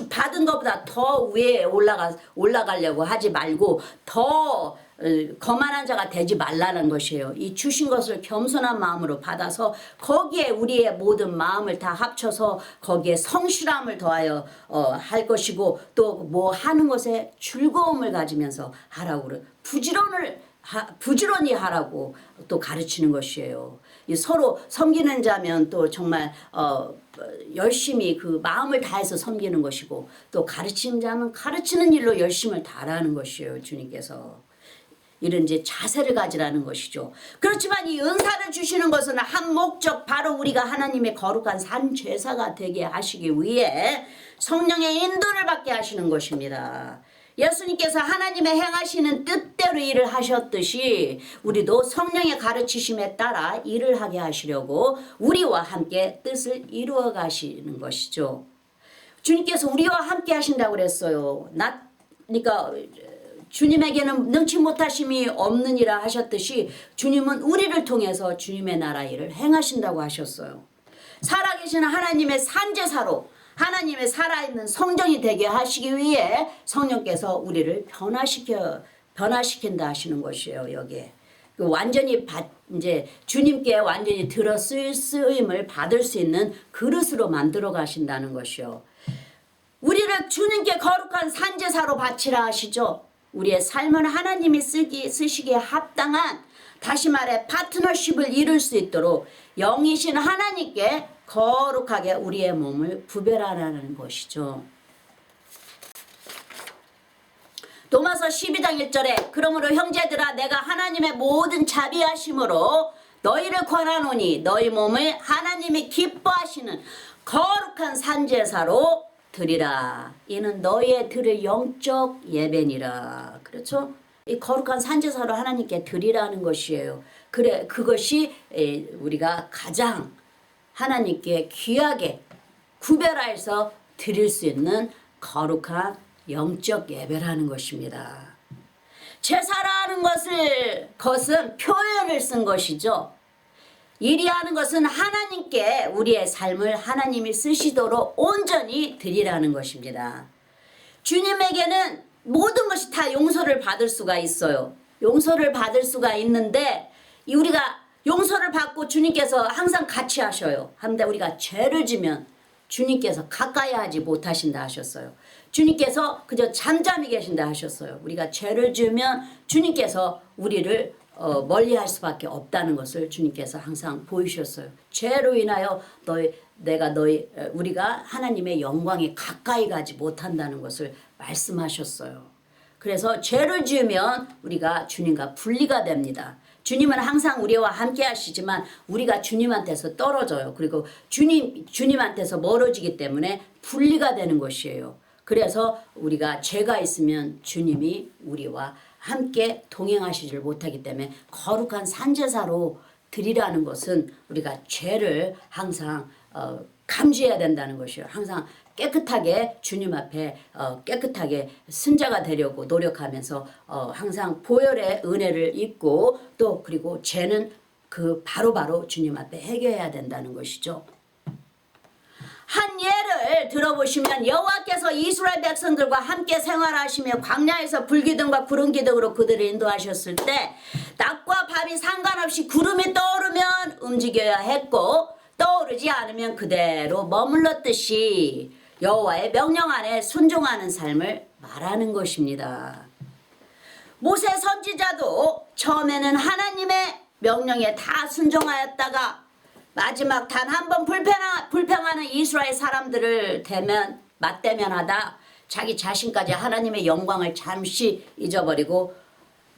받은 것보다 더 위에 올라가려고 하지 말고 더 거만한 자가 되지 말라는 것이에요. 이 주신 것을 겸손한 마음으로 받아서 거기에 우리의 모든 마음을 다 합쳐서 거기에 성실함을 더하여 할 것이고, 또 뭐 하는 것에 즐거움을 가지면서 하라고 그래. 부지런히 하라고 또 가르치는 것이에요. 서로 섬기는 자면 또 정말 열심히 그 마음을 다해서 섬기는 것이고, 또 가르치는 자면 가르치는 일로 열심을 다하는 것이에요. 주님께서 이런 이제 자세를 가지라는 것이죠. 그렇지만 이 은사를 주시는 것은 한 목적, 바로 우리가 하나님의 거룩한 산 제사가 되게 하시기 위해 성령의 인도를 받게 하시는 것입니다. 예수님께서 하나님의 행하시는 뜻대로 일을 하셨듯이 우리도 성령의 가르치심에 따라 일을 하게 하시려고 우리와 함께 뜻을 이루어 가시는 것이죠. 주님께서 우리와 함께 하신다고 그랬어요. 그러니까 주님에게는 능치 못하심이 없느니라 하셨듯이 주님은 우리를 통해서 주님의 나라 일을 행하신다고 하셨어요. 살아계신 하나님의 산제사로 하나님의 살아있는 성전이 되게 하시기 위해 성령께서 우리를 변화시킨다 하시는 것이에요. 여기에 완전히 이제 주님께 완전히 들어 쓰임을 받을 수 있는 그릇으로 만들어 가신다는 것이요. 우리를 주님께 거룩한 산제사로 바치라 하시죠. 우리의 삶은 하나님이 쓰시기에 합당한, 다시 말해 파트너십을 이룰 수 있도록 영이신 하나님께 거룩하게 우리의 몸을 구별하라는 것이죠. 로마서 12장 1절에 그러므로 형제들아 내가 하나님의 모든 자비하심으로 너희를 권하노니 너희 몸을 하나님이 기뻐하시는 거룩한 산제사로 드리라. 이는 너희의 드릴 영적 예배니라. 그렇죠? 이 거룩한 산제사로 하나님께 드리라는 것이에요. 그래, 그것이 우리가 가장 하나님께 귀하게 구별해서 드릴 수 있는 거룩한 영적 예배라는 것입니다. 제사라는 것은 표현을 쓴 것이죠. 일이하는 것은 하나님께 우리의 삶을 하나님이 쓰시도록 온전히 드리라는 것입니다. 주님에게는 모든 것이 다 용서를 받을 수가 있어요. 용서를 받을 수가 있는데 우리가 용서를 받고 주님께서 항상 같이 하셔요. 한데 우리가 죄를 지면 주님께서 가까이 하지 못하신다 하셨어요. 주님께서 그저 잠잠히 계신다 하셨어요. 우리가 죄를 지으면 주님께서 우리를 멀리할 수밖에 없다는 것을 주님께서 항상 보이셨어요. 죄로 인하여 우리가 하나님의 영광에 가까이 가지 못한다는 것을 말씀하셨어요. 그래서 죄를 지으면 우리가 주님과 분리가 됩니다. 주님은 항상 우리와 함께 하시지만 우리가 주님한테서 떨어져요. 그리고 주님한테서 멀어지기 때문에 분리가 되는 것이에요. 그래서 우리가 죄가 있으면 주님이 우리와 함께 동행하시질 못하기 때문에 거룩한 산제사로 드리라는 것은 우리가 죄를 항상 감지해야 된다는 것이에요. 항상 깨끗하게 주님 앞에 깨끗하게 순자가 되려고 노력하면서 항상 보혈의 은혜를 입고 또 그리고 죄는 그 바로바로 주님 앞에 해결해야 된다는 것이죠. 한 예를 들어보시면 여호와께서 이스라엘 백성들과 함께 생활하시며 광야에서 불기둥과 구름기둥으로 그들을 인도하셨을 때 낮과 밤이 상관없이 구름이 떠오르면 움직여야 했고 떠오르지 않으면 그대로 머물렀듯이 여호와의 명령 안에 순종하는 삶을 말하는 것입니다. 모세 선지자도 처음에는 하나님의 명령에 다 순종하였다가 마지막 단 한 번 불평하는 이스라엘 사람들을 맞대면하다 자기 자신까지 하나님의 영광을 잠시 잊어버리고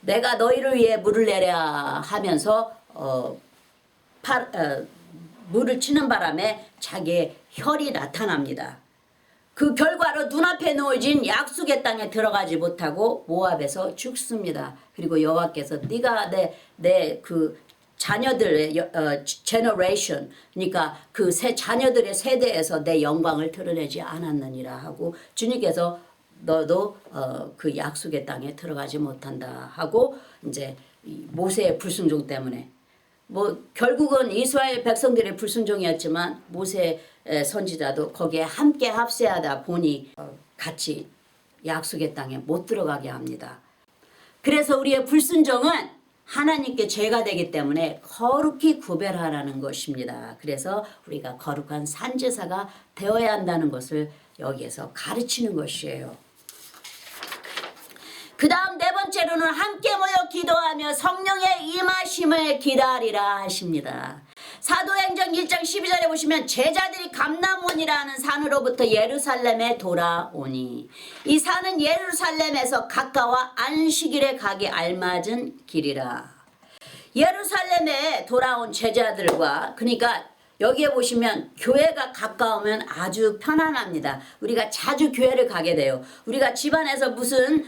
내가 너희를 위해 물을 내랴 하면서 물을 치는 바람에 자기의 혈이 나타납니다. 그 결과로 눈앞에 놓여진 약속의 땅에 들어가지 못하고 모압에서 죽습니다. 그리고 여호와께서 네가 내 그 자녀들의 generation, 그러니까 그 새 자녀들의 세대에서 내 영광을 드러내지 않았느니라 하고 주님께서 너도 그 약속의 땅에 들어가지 못한다 하고 이제 모세의 불순종 때문에 뭐 결국은 이스라엘 백성들의 불순종이었지만 모세 선지자도 거기에 함께 합세하다 보니 같이 약속의 땅에 못 들어가게 합니다. 그래서 우리의 불순종은 하나님께 죄가 되기 때문에 거룩히 구별하라는 것입니다. 그래서 우리가 거룩한 산제사가 되어야 한다는 것을 여기에서 가르치는 것이에요. 그 다음 네 번째로는 함께 모여 기도하며 성령의 임하심을 기다리라 하십니다. 사도행전 1장 12절에 보시면 제자들이 감람원이라는 산으로부터 예루살렘에 돌아오니 이 산은 예루살렘에서 가까워 안식일에 가기 알맞은 길이라. 예루살렘에 돌아온 제자들과 그러니까 여기에 보시면 교회가 가까우면 아주 편안합니다. 우리가 자주 교회를 가게 돼요. 우리가 집안에서 무슨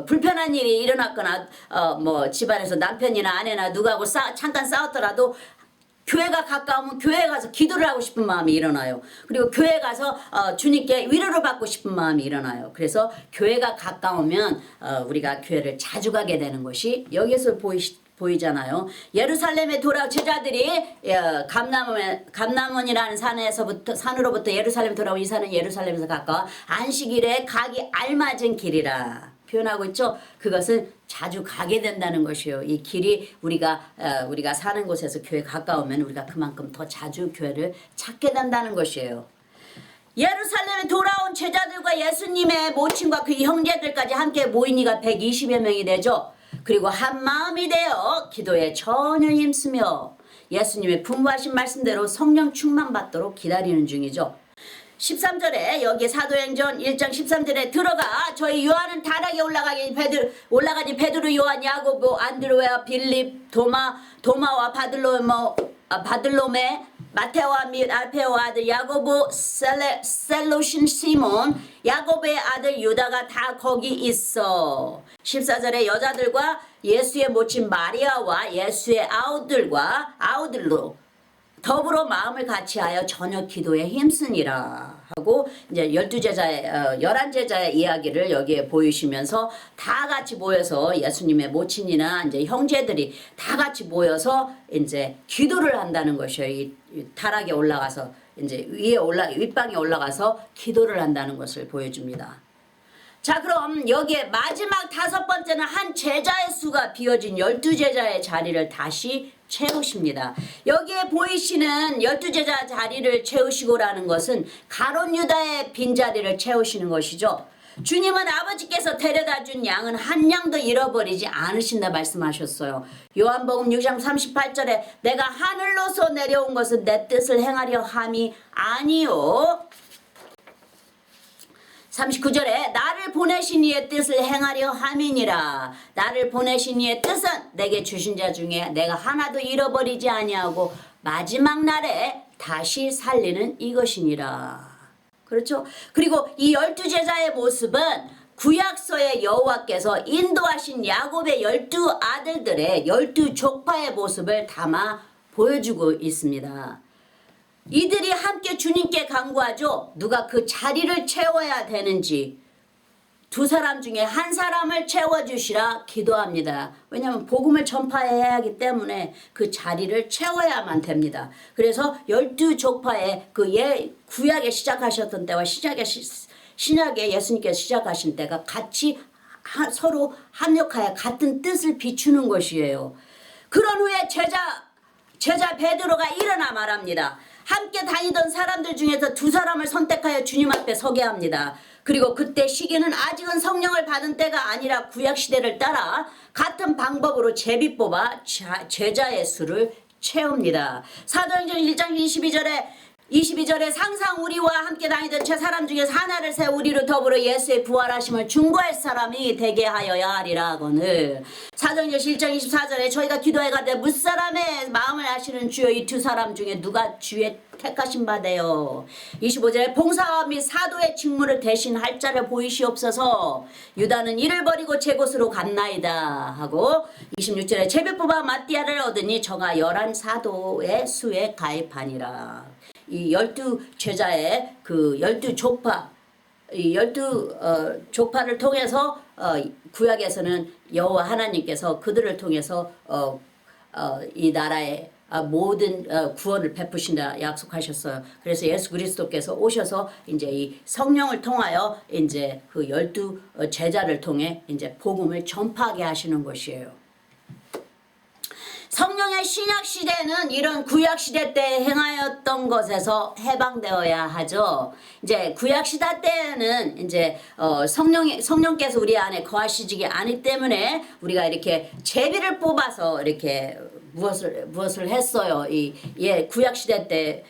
불편한 일이 일어났거나 뭐 집안에서 남편이나 아내나 누구하고 잠깐 싸웠더라도 교회가 가까우면 교회에 가서 기도를 하고 싶은 마음이 일어나요. 그리고 교회에 가서 주님께 위로를 받고 싶은 마음이 일어나요. 그래서 교회가 가까우면 우리가 교회를 자주 가게 되는 것이 여기에서 보이잖아요. 예루살렘에 돌아온 제자들이 감람원이라는 산으로부터 예루살렘에 돌아온 이 산은 예루살렘에서 가까워 안식일에 가기 알맞은 길이라 표현하고 있죠. 그것은 자주 가게 된다는 것이에요. 이 길이 우리가 사는 곳에서 교회 가까우면 우리가 그만큼 더 자주 교회를 찾게 된다는 것이에요. 예루살렘에 돌아온 제자들과 예수님의 모친과 그 형제들까지 함께 모인 이가 120여 명이 되죠. 그리고 한 마음이 되어 기도에 전혀 힘쓰며 예수님의 분부하신 말씀대로 성령 충만 받도록 기다리는 중이죠. 13절에 여기 사도행전 1장 13절에 들어가 저희 요한은 다락에 올라가니 베드로 요한 야고보 안드로와 빌립 도마와 바들로메 마테오와 및 알페오와 아들 야고보 셀로신 시몬 야고보의 아들 유다가 다 거기 있어. 14절에 여자들과 예수의 모친 마리아와 예수의 아우들로 더불어 마음을 같이하여 저녁 기도에 힘쓰니라 하고 이제 11제자의 이야기를 여기에 보이시면서 다 같이 모여서 예수님의 모친이나 이제 형제들이 다 같이 모여서 이제 기도를 한다는 것이에요. 이 타락에 올라가서 이제 윗방에 올라가서 기도를 한다는 것을 보여줍니다. 자, 그럼 여기에 마지막 5번째는 한 제자의 수가 비어진 12제자의 자리를 다시 채우십니다. 여기에 보이시는 12제자 자리를 채우시고라는 것은 가룟 유다의 빈자리를 채우시는 것이죠. 주님은 아버지께서 데려다 준 양은 한 양도 잃어버리지 않으신다 말씀하셨어요. 요한복음 6장 38절에 내가 하늘로서 내려온 것은 내 뜻을 행하려 함이 아니요 39절에 나를 보내신 이의 뜻을 행하려 함이니라. 나를 보내신 이의 뜻은 내게 주신 자 중에 내가 하나도 잃어버리지 아니하고 마지막 날에 다시 살리는 이것이니라. 그렇죠? 그리고 이 12제자의 모습은 구약서의 여호와께서 인도하신 야곱의 12아들들의 12족파의 모습을 담아 보여주고 있습니다. 이들이 함께 주님께 간구하죠. 누가 그 자리를 채워야 되는지 두 사람 중에 한 사람을 채워주시라 기도합니다. 왜냐하면 복음을 전파해야 하기 때문에 그 자리를 채워야만 됩니다. 그래서 12족파의 구약에 시작하셨던 때와 신약에 예수님께서 시작하신 때가 같이 서로 합력하여 같은 뜻을 비추는 것이에요. 그런 후에 제자 베드로가 일어나 말합니다. 함께 다니던 사람들 중에서 두 사람을 선택하여 주님 앞에 서게 합니다. 그리고 그때 시기는 아직은 성령을 받은 때가 아니라 구약시대를 따라 같은 방법으로 제비 뽑아 제자의 수를 채웁니다. 사도행전 1장 22절에 항상 우리와 함께 다니던 제 사람 중에서 하나를 세워 우리로 더불어 예수의 부활하심을 중보할 사람이 되게 하여야 하리라 하거늘. 사도행전 1장 24절에 저희가 기도해 가되 무사람의 마음을 아시는 주여 이 두 사람 중에 누가 주의 택하신 바되요. 25절에 봉사와 및 사도의 직무를 대신할 자를 보이시옵소서. 유다는 이를 버리고 제 곳으로 갔나이다 하고 26절에 제비 뽑아 마띠아를 얻으니 저가 11 사도의 수에 가입하니라. 이 12제자의 그 12족파, 이 12족파를 통해서 구약에서는 여호와 하나님께서 그들을 통해서 이 나라에 모든 구원을 베푸신다 약속하셨어요. 그래서 예수 그리스도께서 오셔서 이제 이 성령을 통하여 이제 그 12제자를 통해 이제 복음을 전파하게 하시는 것이에요. 성령의 신약 시대는 이런 구약 시대 때 행하였던 것에서 해방되어야 하죠. 이제 구약 시대 때는 이제 성령께서 우리 안에 거하시지 않기 때문에 우리가 이렇게 제비를 뽑아서 이렇게 무엇을 했어요. 구약 시대 때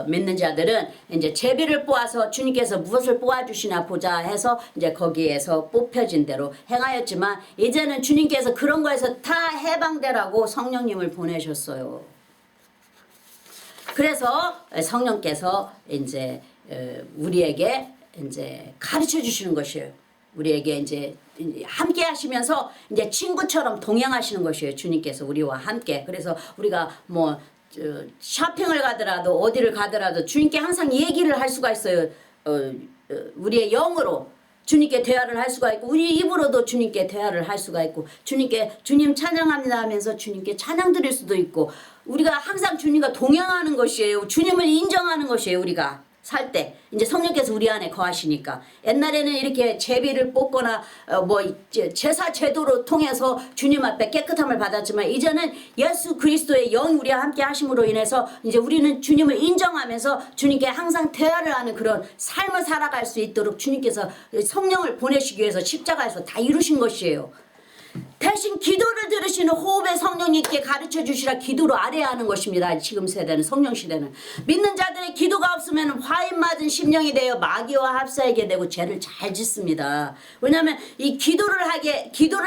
믿는 자들은 이제 제비를 뽑아서 주님께서 무엇을 뽑아주시나 보자 해서 이제 거기에서 뽑혀진 대로 행하였지만 이제는 주님께서 그런 거에서 다 해방되라고 성령님을 보내셨어요. 그래서 성령께서 이제 우리에게 이제 가르쳐 주시는 것이에요. 우리에게 이제 함께 하시면서 이제 친구처럼 동행하시는 것이에요. 주님께서 우리와 함께. 그래서 우리가 뭐 쇼핑을 가더라도 어디를 가더라도 주님께 항상 얘기를 할 수가 있어요. 우리의 영으로 주님께 대화를 할 수가 있고 우리 입으로도 주님께 대화를 할 수가 있고 주님께 주님 찬양합니다 하면서 주님께 찬양 드릴 수도 있고 우리가 항상 주님과 동행하는 것이에요. 주님을 인정하는 것이에요. 우리가 살 때 이제 성령께서 우리 안에 거하시니까 옛날에는 이렇게 제비를 뽑거나 뭐 제사 제도로 통해서 주님 앞에 깨끗함을 받았지만 이제는 예수 그리스도의 영이 우리와 함께 하심으로 인해서 이제 우리는 주님을 인정하면서 주님께 항상 대화를 하는 그런 삶을 살아갈 수 있도록 주님께서 성령을 보내시기 위해서 십자가에서 다 이루신 것이에요. 대신 기도를 들으시는 호흡의 성령님께 가르쳐 주시라 기도로 아뢰야 하는 것입니다. 지금 세대는 성령 시대는 믿는 자들의 기도가 없으면 화인 맞은 심령이 되어 마귀와 합사하게 되고 죄를 잘 짓습니다. 왜냐하면 이 기도를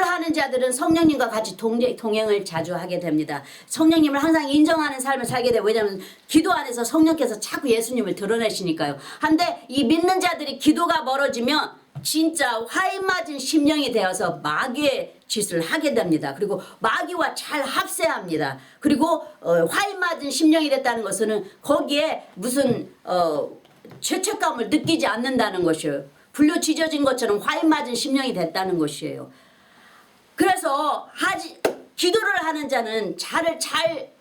하는 자들은 성령님과 같이 동행을 자주 하게 됩니다. 성령님을 항상 인정하는 삶을 살게 되고 왜냐하면 기도 안에서 성령께서 자꾸 예수님을 드러내시니까요. 한데 이 믿는 자들이 기도가 멀어지면 진짜 화인 맞은 심령이 되어서 마귀의 짓을 하게 됩니다. 그리고 마귀와 잘 합세합니다. 그리고 화인 맞은 심령이 됐다는 것은 거기에 무슨 죄책감을 느끼지 않는다는 것이에요. 불로 지져진 것처럼 화인 맞은 심령이 됐다는 것이에요. 그래서 기도를 하는 자는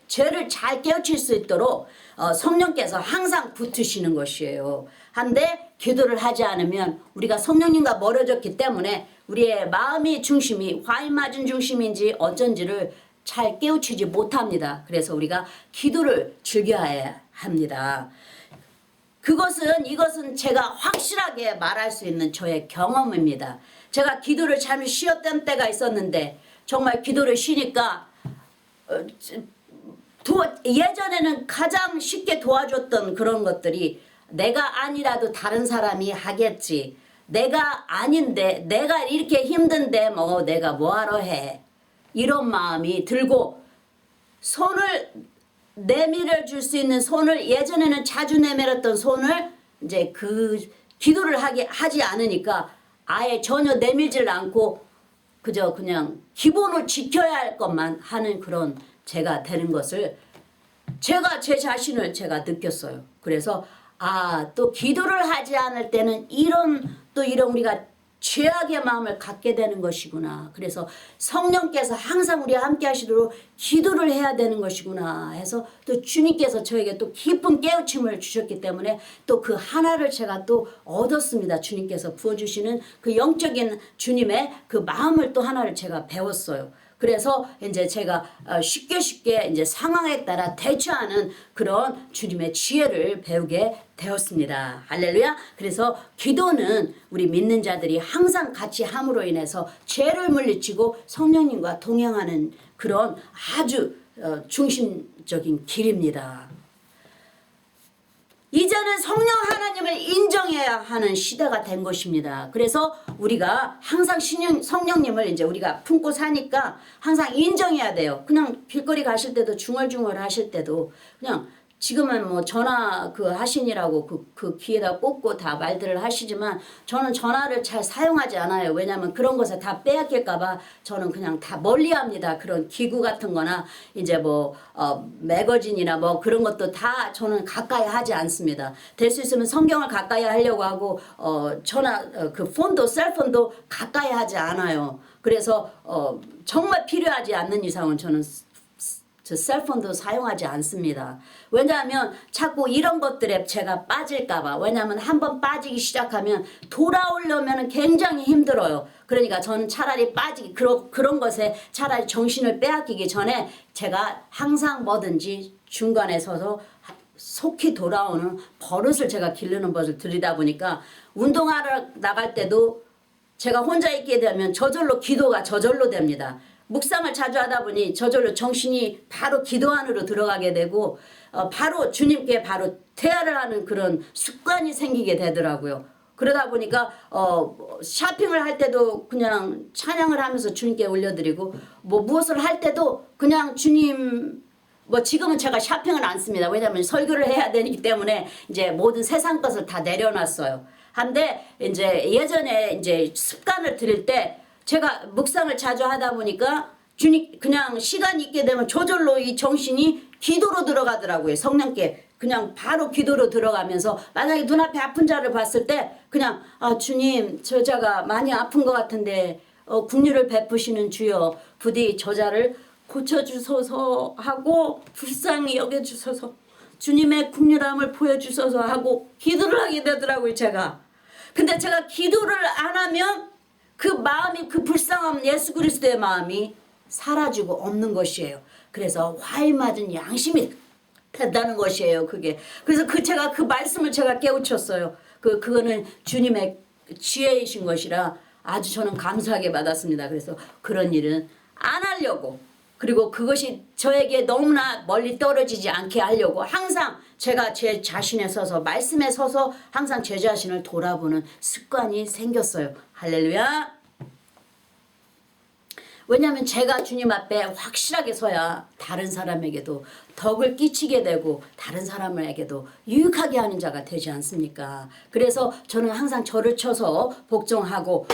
죄를 잘 깨우칠 수 있도록 성령께서 항상 붙으시는 것이에요. 한데 기도를 하지 않으면 우리가 성령님과 멀어졌기 때문에 우리의 마음의 중심이 화인 맞은 중심인지 어쩐지를 잘 깨우치지 못합니다. 그래서 우리가 기도를 즐겨야 합니다. 이것은 제가 확실하게 말할 수 있는 저의 경험입니다. 제가 기도를 잠시 쉬었던 때가 있었는데 정말 기도를 쉬니까 예전에는 가장 쉽게 도와줬던 그런 것들이 내가 아니라도 다른 사람이 하겠지. 내가 아닌데 내가 이렇게 힘든데 뭐 내가 뭐하러 해. 이런 마음이 들고 손을 내밀어 줄 수 있는 손을 예전에는 자주 내밀었던 손을 이제 그 기도를 하지 않으니까 아예 전혀 내밀질 않고 그저 그냥 기본을 지켜야 할 것만 하는 그런 제가 되는 것을 제가 제 자신을 제가 느꼈어요. 그래서 또 기도를 하지 않을 때는 이런 우리가 죄악의 마음을 갖게 되는 것이구나. 그래서 성령께서 항상 우리와 함께 하시도록 기도를 해야 되는 것이구나 해서 또 주님께서 저에게 또 깊은 깨우침을 주셨기 때문에 또 그 하나를 제가 또 얻었습니다. 주님께서 부어주시는 그 영적인 주님의 그 마음을 또 하나를 제가 배웠어요. 그래서 이제 제가 쉽게 이제 상황에 따라 대처하는 그런 주님의 지혜를 배우게 되었습니다. 할렐루야. 그래서 기도는 우리 믿는 자들이 항상 같이 함으로 인해서 죄를 물리치고 성령님과 동행하는 그런 아주 중심적인 길입니다. 이제는 성령 하나님을 인정해야 하는 시대가 된 것입니다. 그래서 우리가 항상 성령님을 이제 우리가 품고 사니까 항상 인정해야 돼요. 그냥 길거리 가실 때도 중얼중얼 하실 때도 그냥 지금은 뭐 전화 그 하시니라고 그 귀에다 꽂고 다 말들을 하시지만 저는 전화를 잘 사용하지 않아요. 왜냐하면 그런 것을 다 빼앗길까봐 저는 그냥 다 멀리합니다. 그런 기구 같은 거나 이제 뭐 매거진이나 뭐 그런 것도 다 저는 가까이 하지 않습니다. 될 수 있으면 성경을 가까이 하려고 하고 전화 그 폰도 셀폰도 가까이 하지 않아요. 그래서 정말 필요하지 않는 이상은 저는 저 셀폰도 사용하지 않습니다. 왜냐하면 자꾸 이런 것들에 제가 빠질까봐. 왜냐하면 한번 빠지기 시작하면 돌아오려면 굉장히 힘들어요. 그러니까 저는 차라리 빠지기 그런 것에 차라리 정신을 빼앗기기 전에 제가 항상 뭐든지 중간에 서서 속히 돌아오는 버릇을 제가 기르는 것을 들이다 보니까 운동하러 나갈 때도 제가 혼자 있게 되면 저절로 기도가 저절로 됩니다. 묵상을 자주 하다 보니 저절로 정신이 바로 기도 안으로 들어가게 되고 바로 주님께 바로 태아를 하는 그런 습관이 생기게 되더라고요. 그러다 보니까 쇼핑을 할 때도 그냥 찬양을 하면서 주님께 올려드리고 뭐 무엇을 할 때도 그냥 주님 뭐 지금은 제가 쇼핑을 안 씁니다. 왜냐하면 설교를 해야 되기 때문에 이제 모든 세상 것을 다 내려놨어요. 한데 이제 예전에 이제 습관을 들일 때 제가 묵상을 자주 하다 보니까 주님 그냥 시간이 있게 되면 저절로 이 정신이 기도로 들어가더라고요. 성령께 그냥 바로 기도로 들어가면서 만약에 눈앞에 아픈 자를 봤을 때 그냥 주님 저 자가 많이 아픈 것 같은데 긍휼을 베푸시는 주여 부디 저 자를 고쳐주소서 하고 불쌍히 여겨주소서 주님의 긍휼함을 보여주소서 하고 기도를 하게 되더라고요. 제가 근데 제가 기도를 안 하면 그 마음이 그 불쌍한 예수 그리스도의 마음이 사라지고 없는 것이에요. 그래서 화일 맞은 양심이 된다는 것이에요. 그게 그래서 제가 그 말씀을 제가 깨우쳤어요. 그거는 주님의 지혜이신 것이라 아주 저는 감사하게 받았습니다. 그래서 그런 일은 안 하려고 그리고 그것이 저에게 너무나 멀리 떨어지지 않게 하려고 항상 제가 제 자신에 서서 말씀에 서서 항상 제 자신을 돌아보는 습관이 생겼어요. 할렐루야. 왜냐하면 제가 주님 앞에 확실하게 서야 다른 사람에게도 덕을 끼치게 되고 다른 사람에게도 유익하게 하는 자가 되지 않습니까? 그래서 저는 항상 저를 쳐서 복종하고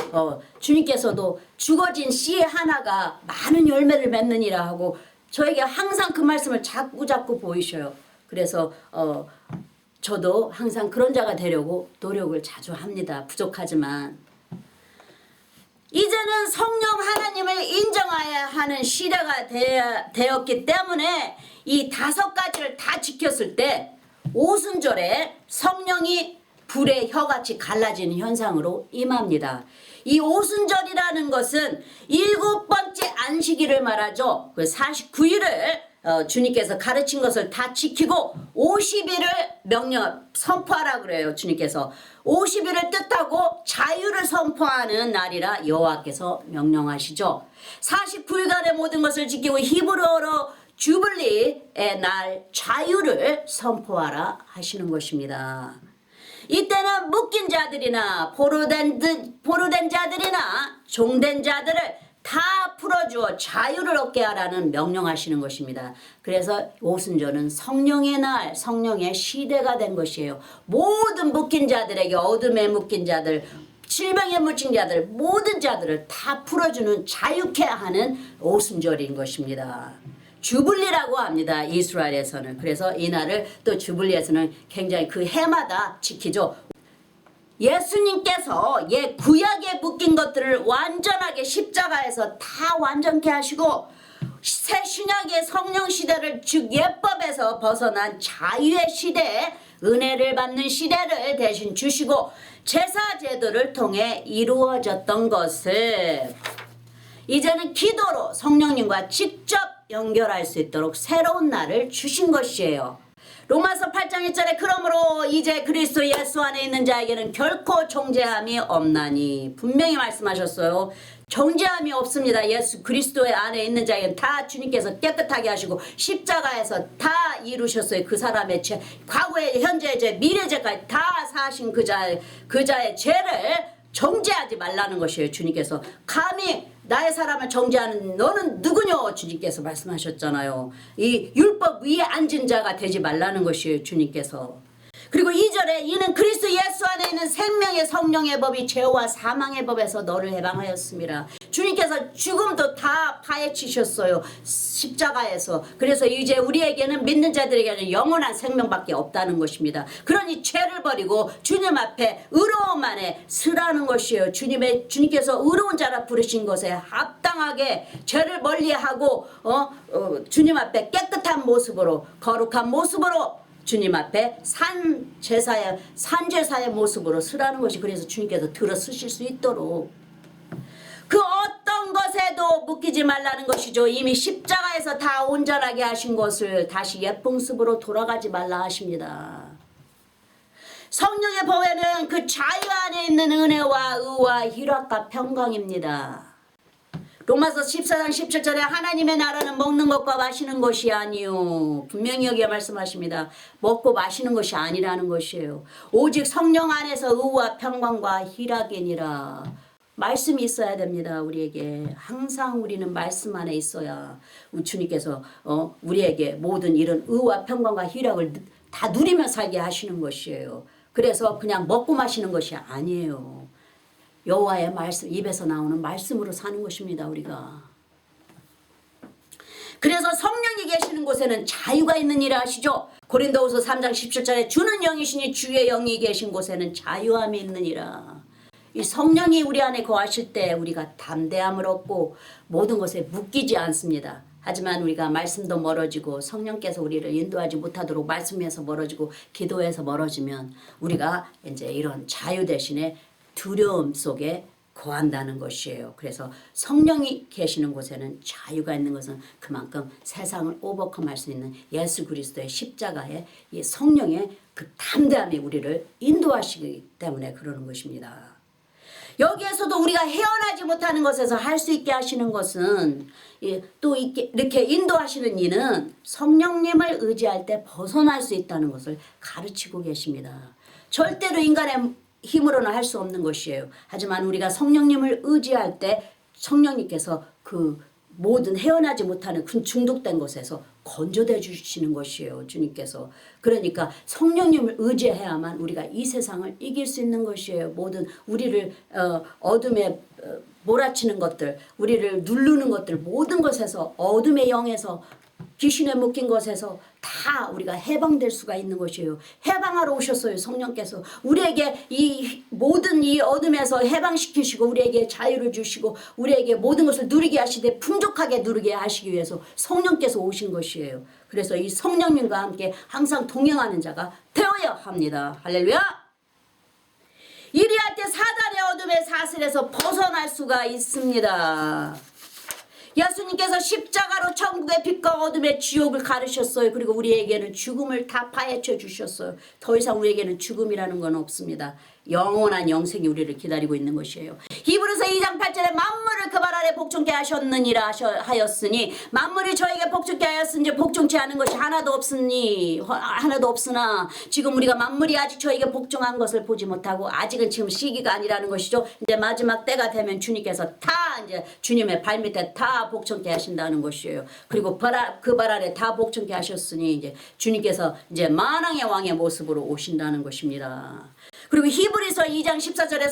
주님께서도 죽어진 씨 하나가 많은 열매를 맺느니라 하고 저에게 항상 그 말씀을 자꾸 보이셔요. 그래서 저도 항상 그런 자가 되려고 노력을 자주 합니다. 부족하지만 이제는 성령 하나님을 인정해야 하는 시대가 되었기 때문에 이 5가지를 다 지켰을 때 오순절에 성령이 불의 혀같이 갈라지는 현상으로 임합니다. 이 오순절이라는 것은 7번째 안식일을 말하죠. 그 49일을 주님께서 가르친 것을 다 지키고 50일을 선포하라 그래요. 주님께서 50일을 뜻하고 자유를 선포하는 날이라 여호와께서 명령하시죠. 49일간의 모든 것을 지키고 히브리어로 주블리의 날 자유를 선포하라 하시는 것입니다. 이때는 묶인 자들이나 포로된 자들이나 종된 자들을 다 풀어주어 자유를 얻게 하라는 명령하시는 것입니다. 그래서 오순절은 성령의 날, 성령의 시대가 된 것이에요. 모든 묶인 자들에게 어둠에 묶인 자들, 질병에 묻힌 자들, 모든 자들을 다 풀어주는 자유케 하는 오순절인 것입니다. 주블리라고 합니다. 이스라엘에서는. 그래서 이 날을 또 주블리에서는 굉장히 그 해마다 지키죠. 예수님께서 구약에 묶인 것들을 완전하게 십자가에서 다 완전케 하시고 새 신약의 성령 시대를 즉 예법에서 벗어난 자유의 시대에 은혜를 받는 시대를 대신 주시고 제사 제도를 통해 이루어졌던 것을 이제는 기도로 성령님과 직접 연결할 수 있도록 새로운 날을 주신 것이에요. 로마서 8장 1절에 그러므로 이제 그리스도 예수 안에 있는 자에게는 결코 정죄함이 없나니 분명히 말씀하셨어요. 정죄함이 없습니다. 예수 그리스도의 안에 있는 자에게는 다 주님께서 깨끗하게 하시고 십자가에서 다 이루셨어요. 그 사람의 죄, 과거의 현재의 죄, 미래 죄까지 다 사하신 그 자의 죄를 정죄하지 말라는 것이에요. 주님께서 감히 나의 사람을 정죄하는 너는 누구냐 주님께서 말씀하셨잖아요. 이 율법 위에 앉은 자가 되지 말라는 것이에요. 주님께서. 그리고 2절에 이는 그리스도 예수 안에 있는 생명의 성령의 법이 죄와 사망의 법에서 너를 해방하였습니다. 주님께서 죽음도 다 파헤치셨어요. 십자가에서. 그래서 이제 우리에게는 믿는 자들에게는 영원한 생명밖에 없다는 것입니다. 그러니 죄를 버리고 주님 앞에 의로움 안에 서라는 것이에요. 주님께서 의로운 자라 부르신 것에 합당하게 죄를 멀리하고 주님 앞에 깨끗한 모습으로 거룩한 모습으로 주님 앞에 산제사의 모습으로 서라는 것이 그래서 주님께서 들어서실 수 있도록 그 어떤 것에도 묶이지 말라는 것이죠. 이미 십자가에서 다 온전하게 하신 것을 다시 옛풍습으로 돌아가지 말라 하십니다. 성령의 보혜는 그 자유 안에 있는 은혜와 의와 희락과 평강입니다. 로마서 14장 17절에 하나님의 나라는 먹는 것과 마시는 것이 아니요. 분명히 여기에 말씀하십니다. 먹고 마시는 것이 아니라는 것이에요. 오직 성령 안에서 의와 평강과 희락이니라. 말씀이 있어야 됩니다. 우리에게. 항상 우리는 말씀 안에 있어야 주님께서 우리에게 모든 이런 의와 평강과 희락을 다 누리며 살게 하시는 것이에요. 그래서 그냥 먹고 마시는 것이 아니에요. 여호와의 말씀, 입에서 나오는 말씀으로 사는 것입니다. 우리가. 그래서 성령이 계시는 곳에는 자유가 있느니라 하시죠. 고린도후서 3장 17절에 주는 영이시니 주의 영이 계신 곳에는 자유함이 있느니라. 이 성령이 우리 안에 거하실 때 우리가 담대함을 얻고 모든 것에 묶이지 않습니다. 하지만 우리가 말씀도 멀어지고 성령께서 우리를 인도하지 못하도록 말씀에서 멀어지고 기도에서 멀어지면 우리가 이제 이런 자유 대신에 두려움 속에 거한다는 것이에요. 그래서 성령이 계시는 곳에는 자유가 있는 것은 그만큼 세상을 오버컴할 수 있는 예수 그리스도의 십자가의 이 성령의 그 담대함이 우리를 인도하시기 때문에 그러는 것입니다. 여기에서도 우리가 헤어나지 못하는 것에서 할 수 있게 하시는 것은 또 이렇게 인도하시는 이는 성령님을 의지할 때 벗어날 수 있다는 것을 가르치고 계십니다. 절대로 인간의 힘으로는 할 수 없는 것이에요. 하지만 우리가 성령님을 의지할 때 성령님께서 그 모든 헤어나지 못하는 그 중독된 것에서 건져내 주시는 것이에요. 주님께서. 그러니까 성령님을 의지해야만 우리가 이 세상을 이길 수 있는 것이에요. 모든 우리를 어둠에 몰아치는 것들, 우리를 누르는 것들, 모든 것에서 어둠의 영에서 귀신에 묶인 것에서 다 우리가 해방될 수가 있는 것이에요. 해방하러 오셨어요. 성령께서 우리에게 이 모든 이 어둠에서 해방시키시고 우리에게 자유를 주시고 우리에게 모든 것을 누리게 하시되 풍족하게 누리게 하시기 위해서 성령께서 오신 것이에요. 그래서 이 성령님과 함께 항상 동행하는 자가 되어야 합니다. 할렐루야. 이리할 때 사단의 어둠의 사슬에서 벗어날 수가 있습니다. 예수님께서 십자가로 천국의 빛과 어둠의 지옥을 가르셨어요. 그리고 우리에게는 죽음을 다 파헤쳐 주셨어요. 더 이상 우리에게는 죽음이라는 건 없습니다. 영원한 영생이 우리를 기다리고 있는 것이에요. 히브리서 2장 8절에 만물을 그 발 아래 복종케 하셨느니라 하였으니 만물이 저에게 복종케 하였은지 복종치 않은 것이 하나도 없으나 지금 우리가 만물이 아직 저에게 복종한 것을 보지 못하고 아직은 지금 시기가 아니라는 것이죠. 이제 마지막 때가 되면 주님께서 다 이제 주님의 발밑에 다 복종케 하신다는 것이에요. 그리고 그 발 아래 다 복종케 하셨으니 이제 주님께서 이제 만왕의 왕의 모습으로 오신다는 것입니다. 그리고 히브리서 2장 14절에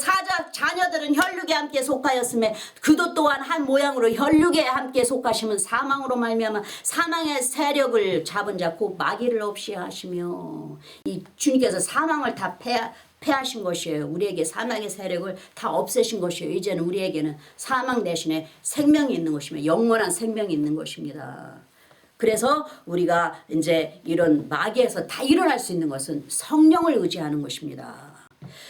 자녀들은 혈육에 함께 속하였으며 그도 또한 한 모양으로 혈육에 함께 속하시면 사망으로 말미암아 사망의 세력을 잡은 자 곧 마귀를 없이 하시며 이 주님께서 사망을 다 패하신 것이에요. 우리에게 사망의 세력을 다 없애신 것이에요. 이제는 우리에게는 사망 대신에 생명이 있는 것이며 영원한 생명이 있는 것입니다. 그래서 우리가 이제 이런 마귀에서 다 일어날 수 있는 것은 성령을 의지하는 것입니다.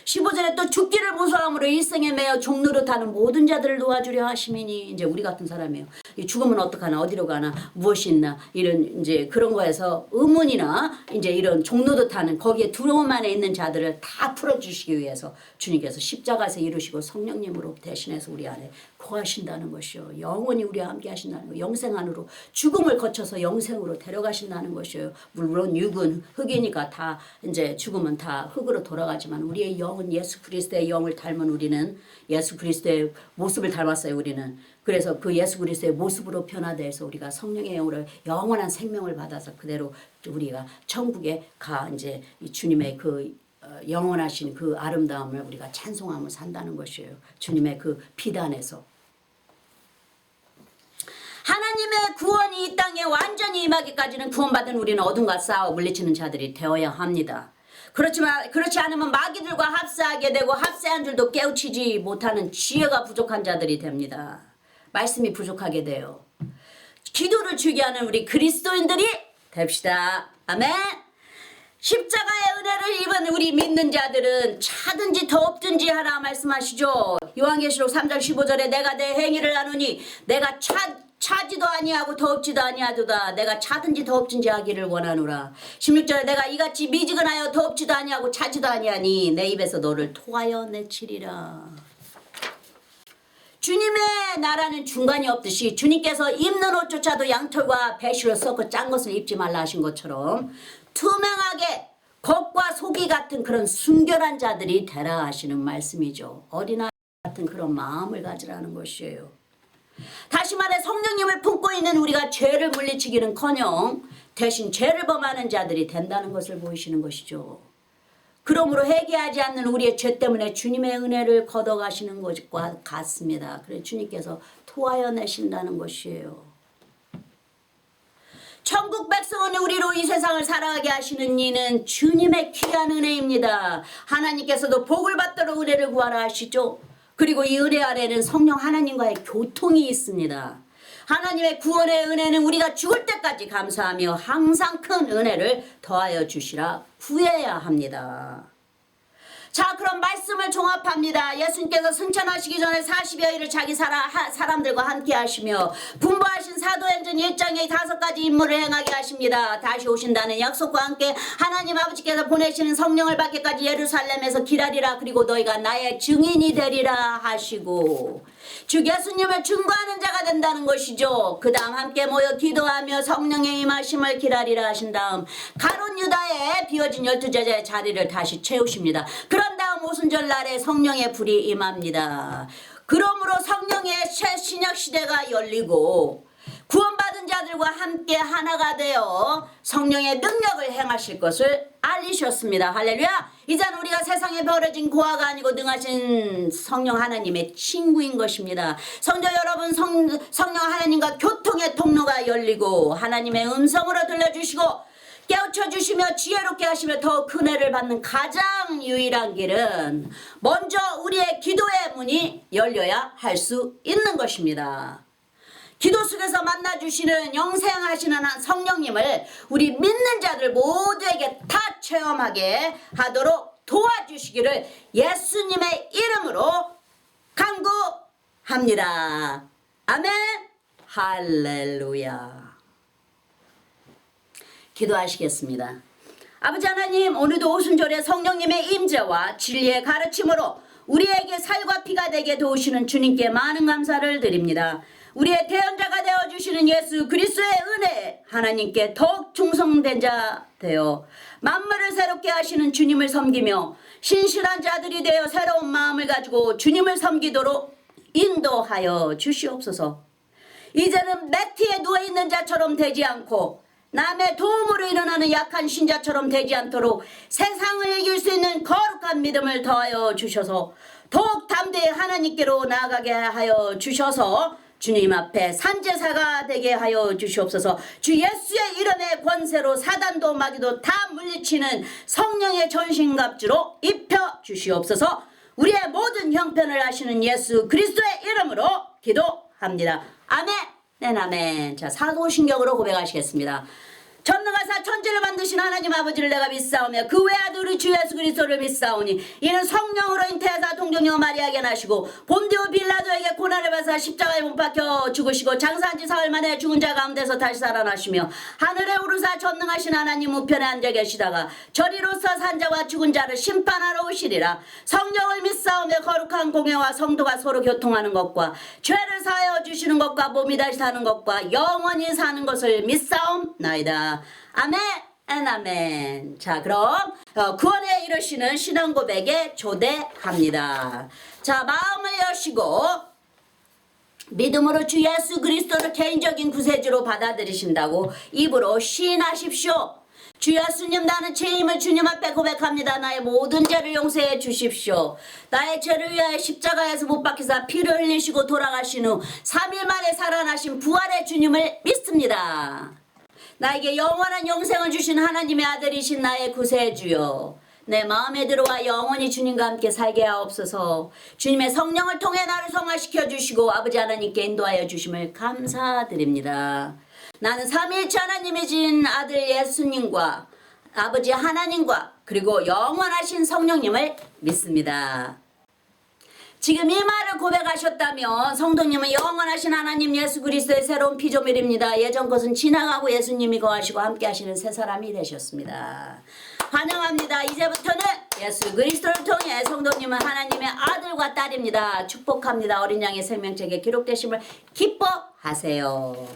15절에 또 죽기를 무서워함으로 일생에 매여 종노릇하는 모든 자들을 도와주려 하심이니, 이제 우리 같은 사람이에요. 죽으면 어떡하나, 어디로 가나, 무엇이 있나, 이런 이제 그런 거에서 의문이나 이제 이런 종노릇하는 거기에 두려움 안에 있는 자들을 다 풀어주시기 위해서 주님께서 십자가에서 이루시고 성령님으로 대신해서 우리 안에 거하신다는 것이요. 영원히 우리와 함께 하신다는 거. 영생 안으로 죽음을 거쳐서 영생으로 데려가신다는 것이요. 물론 육은 흙이니까 다 이제 죽으면 다 흙으로 돌아가지만 우리의 영은 예수 그리스도의 영을 닮은 우리는 예수 그리스도의 모습을 닮았어요. 우리는. 그래서 그 예수 그리스도의 모습으로 변화돼서 우리가 성령의 영으로 영원한 생명을 받아서 그대로 우리가 천국에 가 이제 주님의 그 영원하신 그 아름다움을 우리가 찬송하며 산다는 것이에요. 주님의 그 피단에서. 하나님의 구원이 이 땅에 완전히 임하기까지는 구원받은 우리는 어둠과 싸워 물리치는 자들이 되어야 합니다. 그렇지 않으면 마귀들과 합세하게 되고 합세한 줄도 깨우치지 못하는 지혜가 부족한 자들이 됩니다. 말씀이 부족하게 돼요. 기도를 주게 하는 우리 그리스도인들이 됩시다. 아멘. 십자가의 은혜를 입은 우리 믿는 자들은 차든지 덥든지 하라 말씀하시죠. 요한계시록 3장 15절에 내가 내 행위를 아노니 내가 차지도 아니하고 덥지도 아니하도다. 내가 차든지 덥든지 하기를 원하노라. 16절에 내가 이같이 미지근하여 덥지도 아니하고 차지도 아니하니 내 입에서 너를 토하여 내치리라. 주님의 나라는 중간이 없듯이 주님께서 입는 옷조차도 양털과 배실로 섞어 짠 것을 입지 말라 하신 것처럼 투명하게 겉과 속이 같은 그런 순결한 자들이 되라 하시는 말씀이죠. 어린아이 같은 그런 마음을 가지라는 것이에요. 다시 말해 성령님을 품고 있는 우리가 죄를 물리치기는커녕 대신 죄를 범하는 자들이 된다는 것을 보이시는 것이죠. 그러므로 회개하지 않는 우리의 죄 때문에 주님의 은혜를 걷어가시는 것과 같습니다. 그래서 주님께서 토하여 내신다는 것이에요. 천국 백성은 우리로 이 세상을 살아가게 하시는 이는 주님의 귀한 은혜입니다. 하나님께서도 복을 받도록 은혜를 구하라 하시죠. 그리고 이 은혜 아래는 성령 하나님과의 교통이 있습니다. 하나님의 구원의 은혜는 우리가 죽을 때까지 감사하며 항상 큰 은혜를 더하여 주시라 구해야 합니다. 자, 그럼 말씀을 종합합니다. 예수님께서 승천하시기 전에 40여일을 자기 사람들과 함께 하시며 분부하신 사도행전 1장의 5가지 임무를 행하게 하십니다. 다시 오신다는 약속과 함께 하나님 아버지께서 보내시는 성령을 받기까지 예루살렘에서 기다리라. 그리고 너희가 나의 증인이 되리라 하시고 주 예수님을 증거하는 자가 된다는 것이죠. 그 다음 함께 모여 기도하며 성령의 임하심을 기다리라 하신 다음 가룟 유다의 비워진 12제자의 자리를 다시 채우십니다. 그런 다음 오순절 날에 성령의 불이 임합니다. 그러므로 성령의 새 신약 시대가 열리고 구원받은 자들과 함께 하나가 되어 성령의 능력을 행하실 것을 알리셨습니다. 할렐루야. 이제는 우리가 세상에 버려진 고아가 아니고 능하신 성령 하나님의 친구인 것입니다. 성도 여러분, 성령 하나님과 교통의 통로가 열리고 하나님의 음성으로 들려주시고 깨우쳐 주시며 지혜롭게 하시며 더 큰 은혜를 받는 가장 유일한 길은 먼저 우리의 기도의 문이 열려야 할 수 있는 것입니다. 기도 속에서 만나주시는 영생하시는 한 성령님을 우리 믿는 자들 모두에게 다 체험하게 하도록 도와주시기를 예수님의 이름으로 간구합니다. 아멘. 할렐루야. 기도하시겠습니다. 아버지 하나님, 오늘도 오순절에 성령님의 임재와 진리의 가르침으로 우리에게 살과 피가 되게 도우시는 주님께 많은 감사를 드립니다. 우리의 대언자가 되어주시는 예수 그리스도의 은혜, 하나님께 더욱 충성된 자 되어 만물을 새롭게 하시는 주님을 섬기며 신실한 자들이 되어 새로운 마음을 가지고 주님을 섬기도록 인도하여 주시옵소서. 이제는 매트에 누워있는 자처럼 되지 않고 남의 도움으로 일어나는 약한 신자처럼 되지 않도록 세상을 이길 수 있는 거룩한 믿음을 더하여 주셔서 더욱 담대히 하나님께로 나아가게 하여 주셔서 주님 앞에 산제사가 되게 하여 주시옵소서. 주 예수의 이름의 권세로 사단도 마귀도 다 물리치는 성령의 전신갑주로 입혀 주시옵소서. 우리의 모든 형편을 하시는 예수 그리스도의 이름으로 기도합니다. 아멘. 네, 아멘. 자, 사도신경으로 고백하시겠습니다. 전능하사 천지를 만드신 하나님 아버지를 내가 믿사오며 그 외아들 우리 주 예수 그리스도를 믿사오니 이는 성령으로 잉태하사 동정녀 마리아에게 나시고 본디오 빌라도에게 고난을 받아 십자가에 못 박혀 죽으시고 장사한 지 사흘 만에 죽은 자 가운데서 다시 살아나시며 하늘에 오르사 전능하신 하나님 우편에 앉아 계시다가 저리로서 산자와 죽은 자를 심판하러 오시리라. 성령을 믿사오며 거룩한 공예와 성도가 서로 교통하는 것과 죄를 사하여 주시는 것과 몸이 다시 사는 것과 영원히 사는 것을 믿사옵나이다. 아멘. 아멘. 자, 그럼 구원에 이르시는 신앙 고백에 초대합니다. 자, 마음을 여시고 믿음으로 주 예수 그리스도를 개인적인 구세주로 받아들이신다고 입으로 시인하십시오. 주 예수님, 나는 죄임을 주님 앞에 고백합니다. 나의 모든 죄를 용서해 주십시오. 나의 죄를 위하여 십자가에서 못 박히사 피를 흘리시고 돌아가신 후 3일 만에 살아나신 부활의 주님을 믿습니다. 나에게 영원한 영생을 주신 하나님의 아들이신 나의 구세주여, 내 마음에 들어와 영원히 주님과 함께 살게 하옵소서. 주님의 성령을 통해 나를 성화시켜 주시고 아버지 하나님께 인도하여 주심을 감사드립니다. 나는 삼위일체 하나님의 진 아들 예수님과 아버지 하나님과 그리고 영원하신 성령님을 믿습니다. 지금 이 말을 고백하셨다면 성도님은 영원하신 하나님 예수 그리스도의 새로운 피조물입니다. 예전 것은 지나가고 예수님이 거하시고 함께 하시는 새 사람이 되셨습니다. 환영합니다. 이제부터는 예수 그리스도를 통해 성도님은 하나님의 아들과 딸입니다. 축복합니다. 어린 양의 생명책에 기록되심을 기뻐하세요.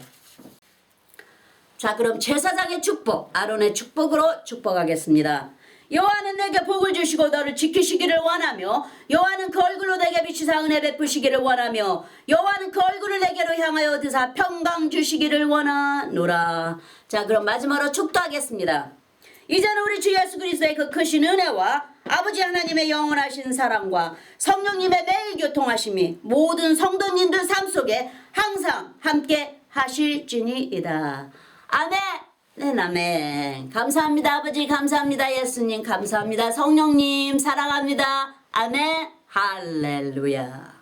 자, 그럼 제사장의 축복, 아론의 축복으로 축복하겠습니다. 여호와는 내게 복을 주시고 너를 지키시기를 원하며 여호와는 그 얼굴로 내게 비추사 은혜 베푸시기를 원하며 여호와는 그 얼굴을 내게로 향하여 드사 평강 주시기를 원하노라. 자, 그럼 마지막으로 축도하겠습니다. 이제는 우리 주 예수 그리스도의 그 크신 은혜와 아버지 하나님의 영원하신 사랑과 성령님의 매일 교통하심이 모든 성도님들 삶 속에 항상 함께 하실지니이다. 아멘. 네, 아멘. 감사합니다. 아버지 감사합니다. 예수님 감사합니다. 성령님 사랑합니다. 아멘. 할렐루야.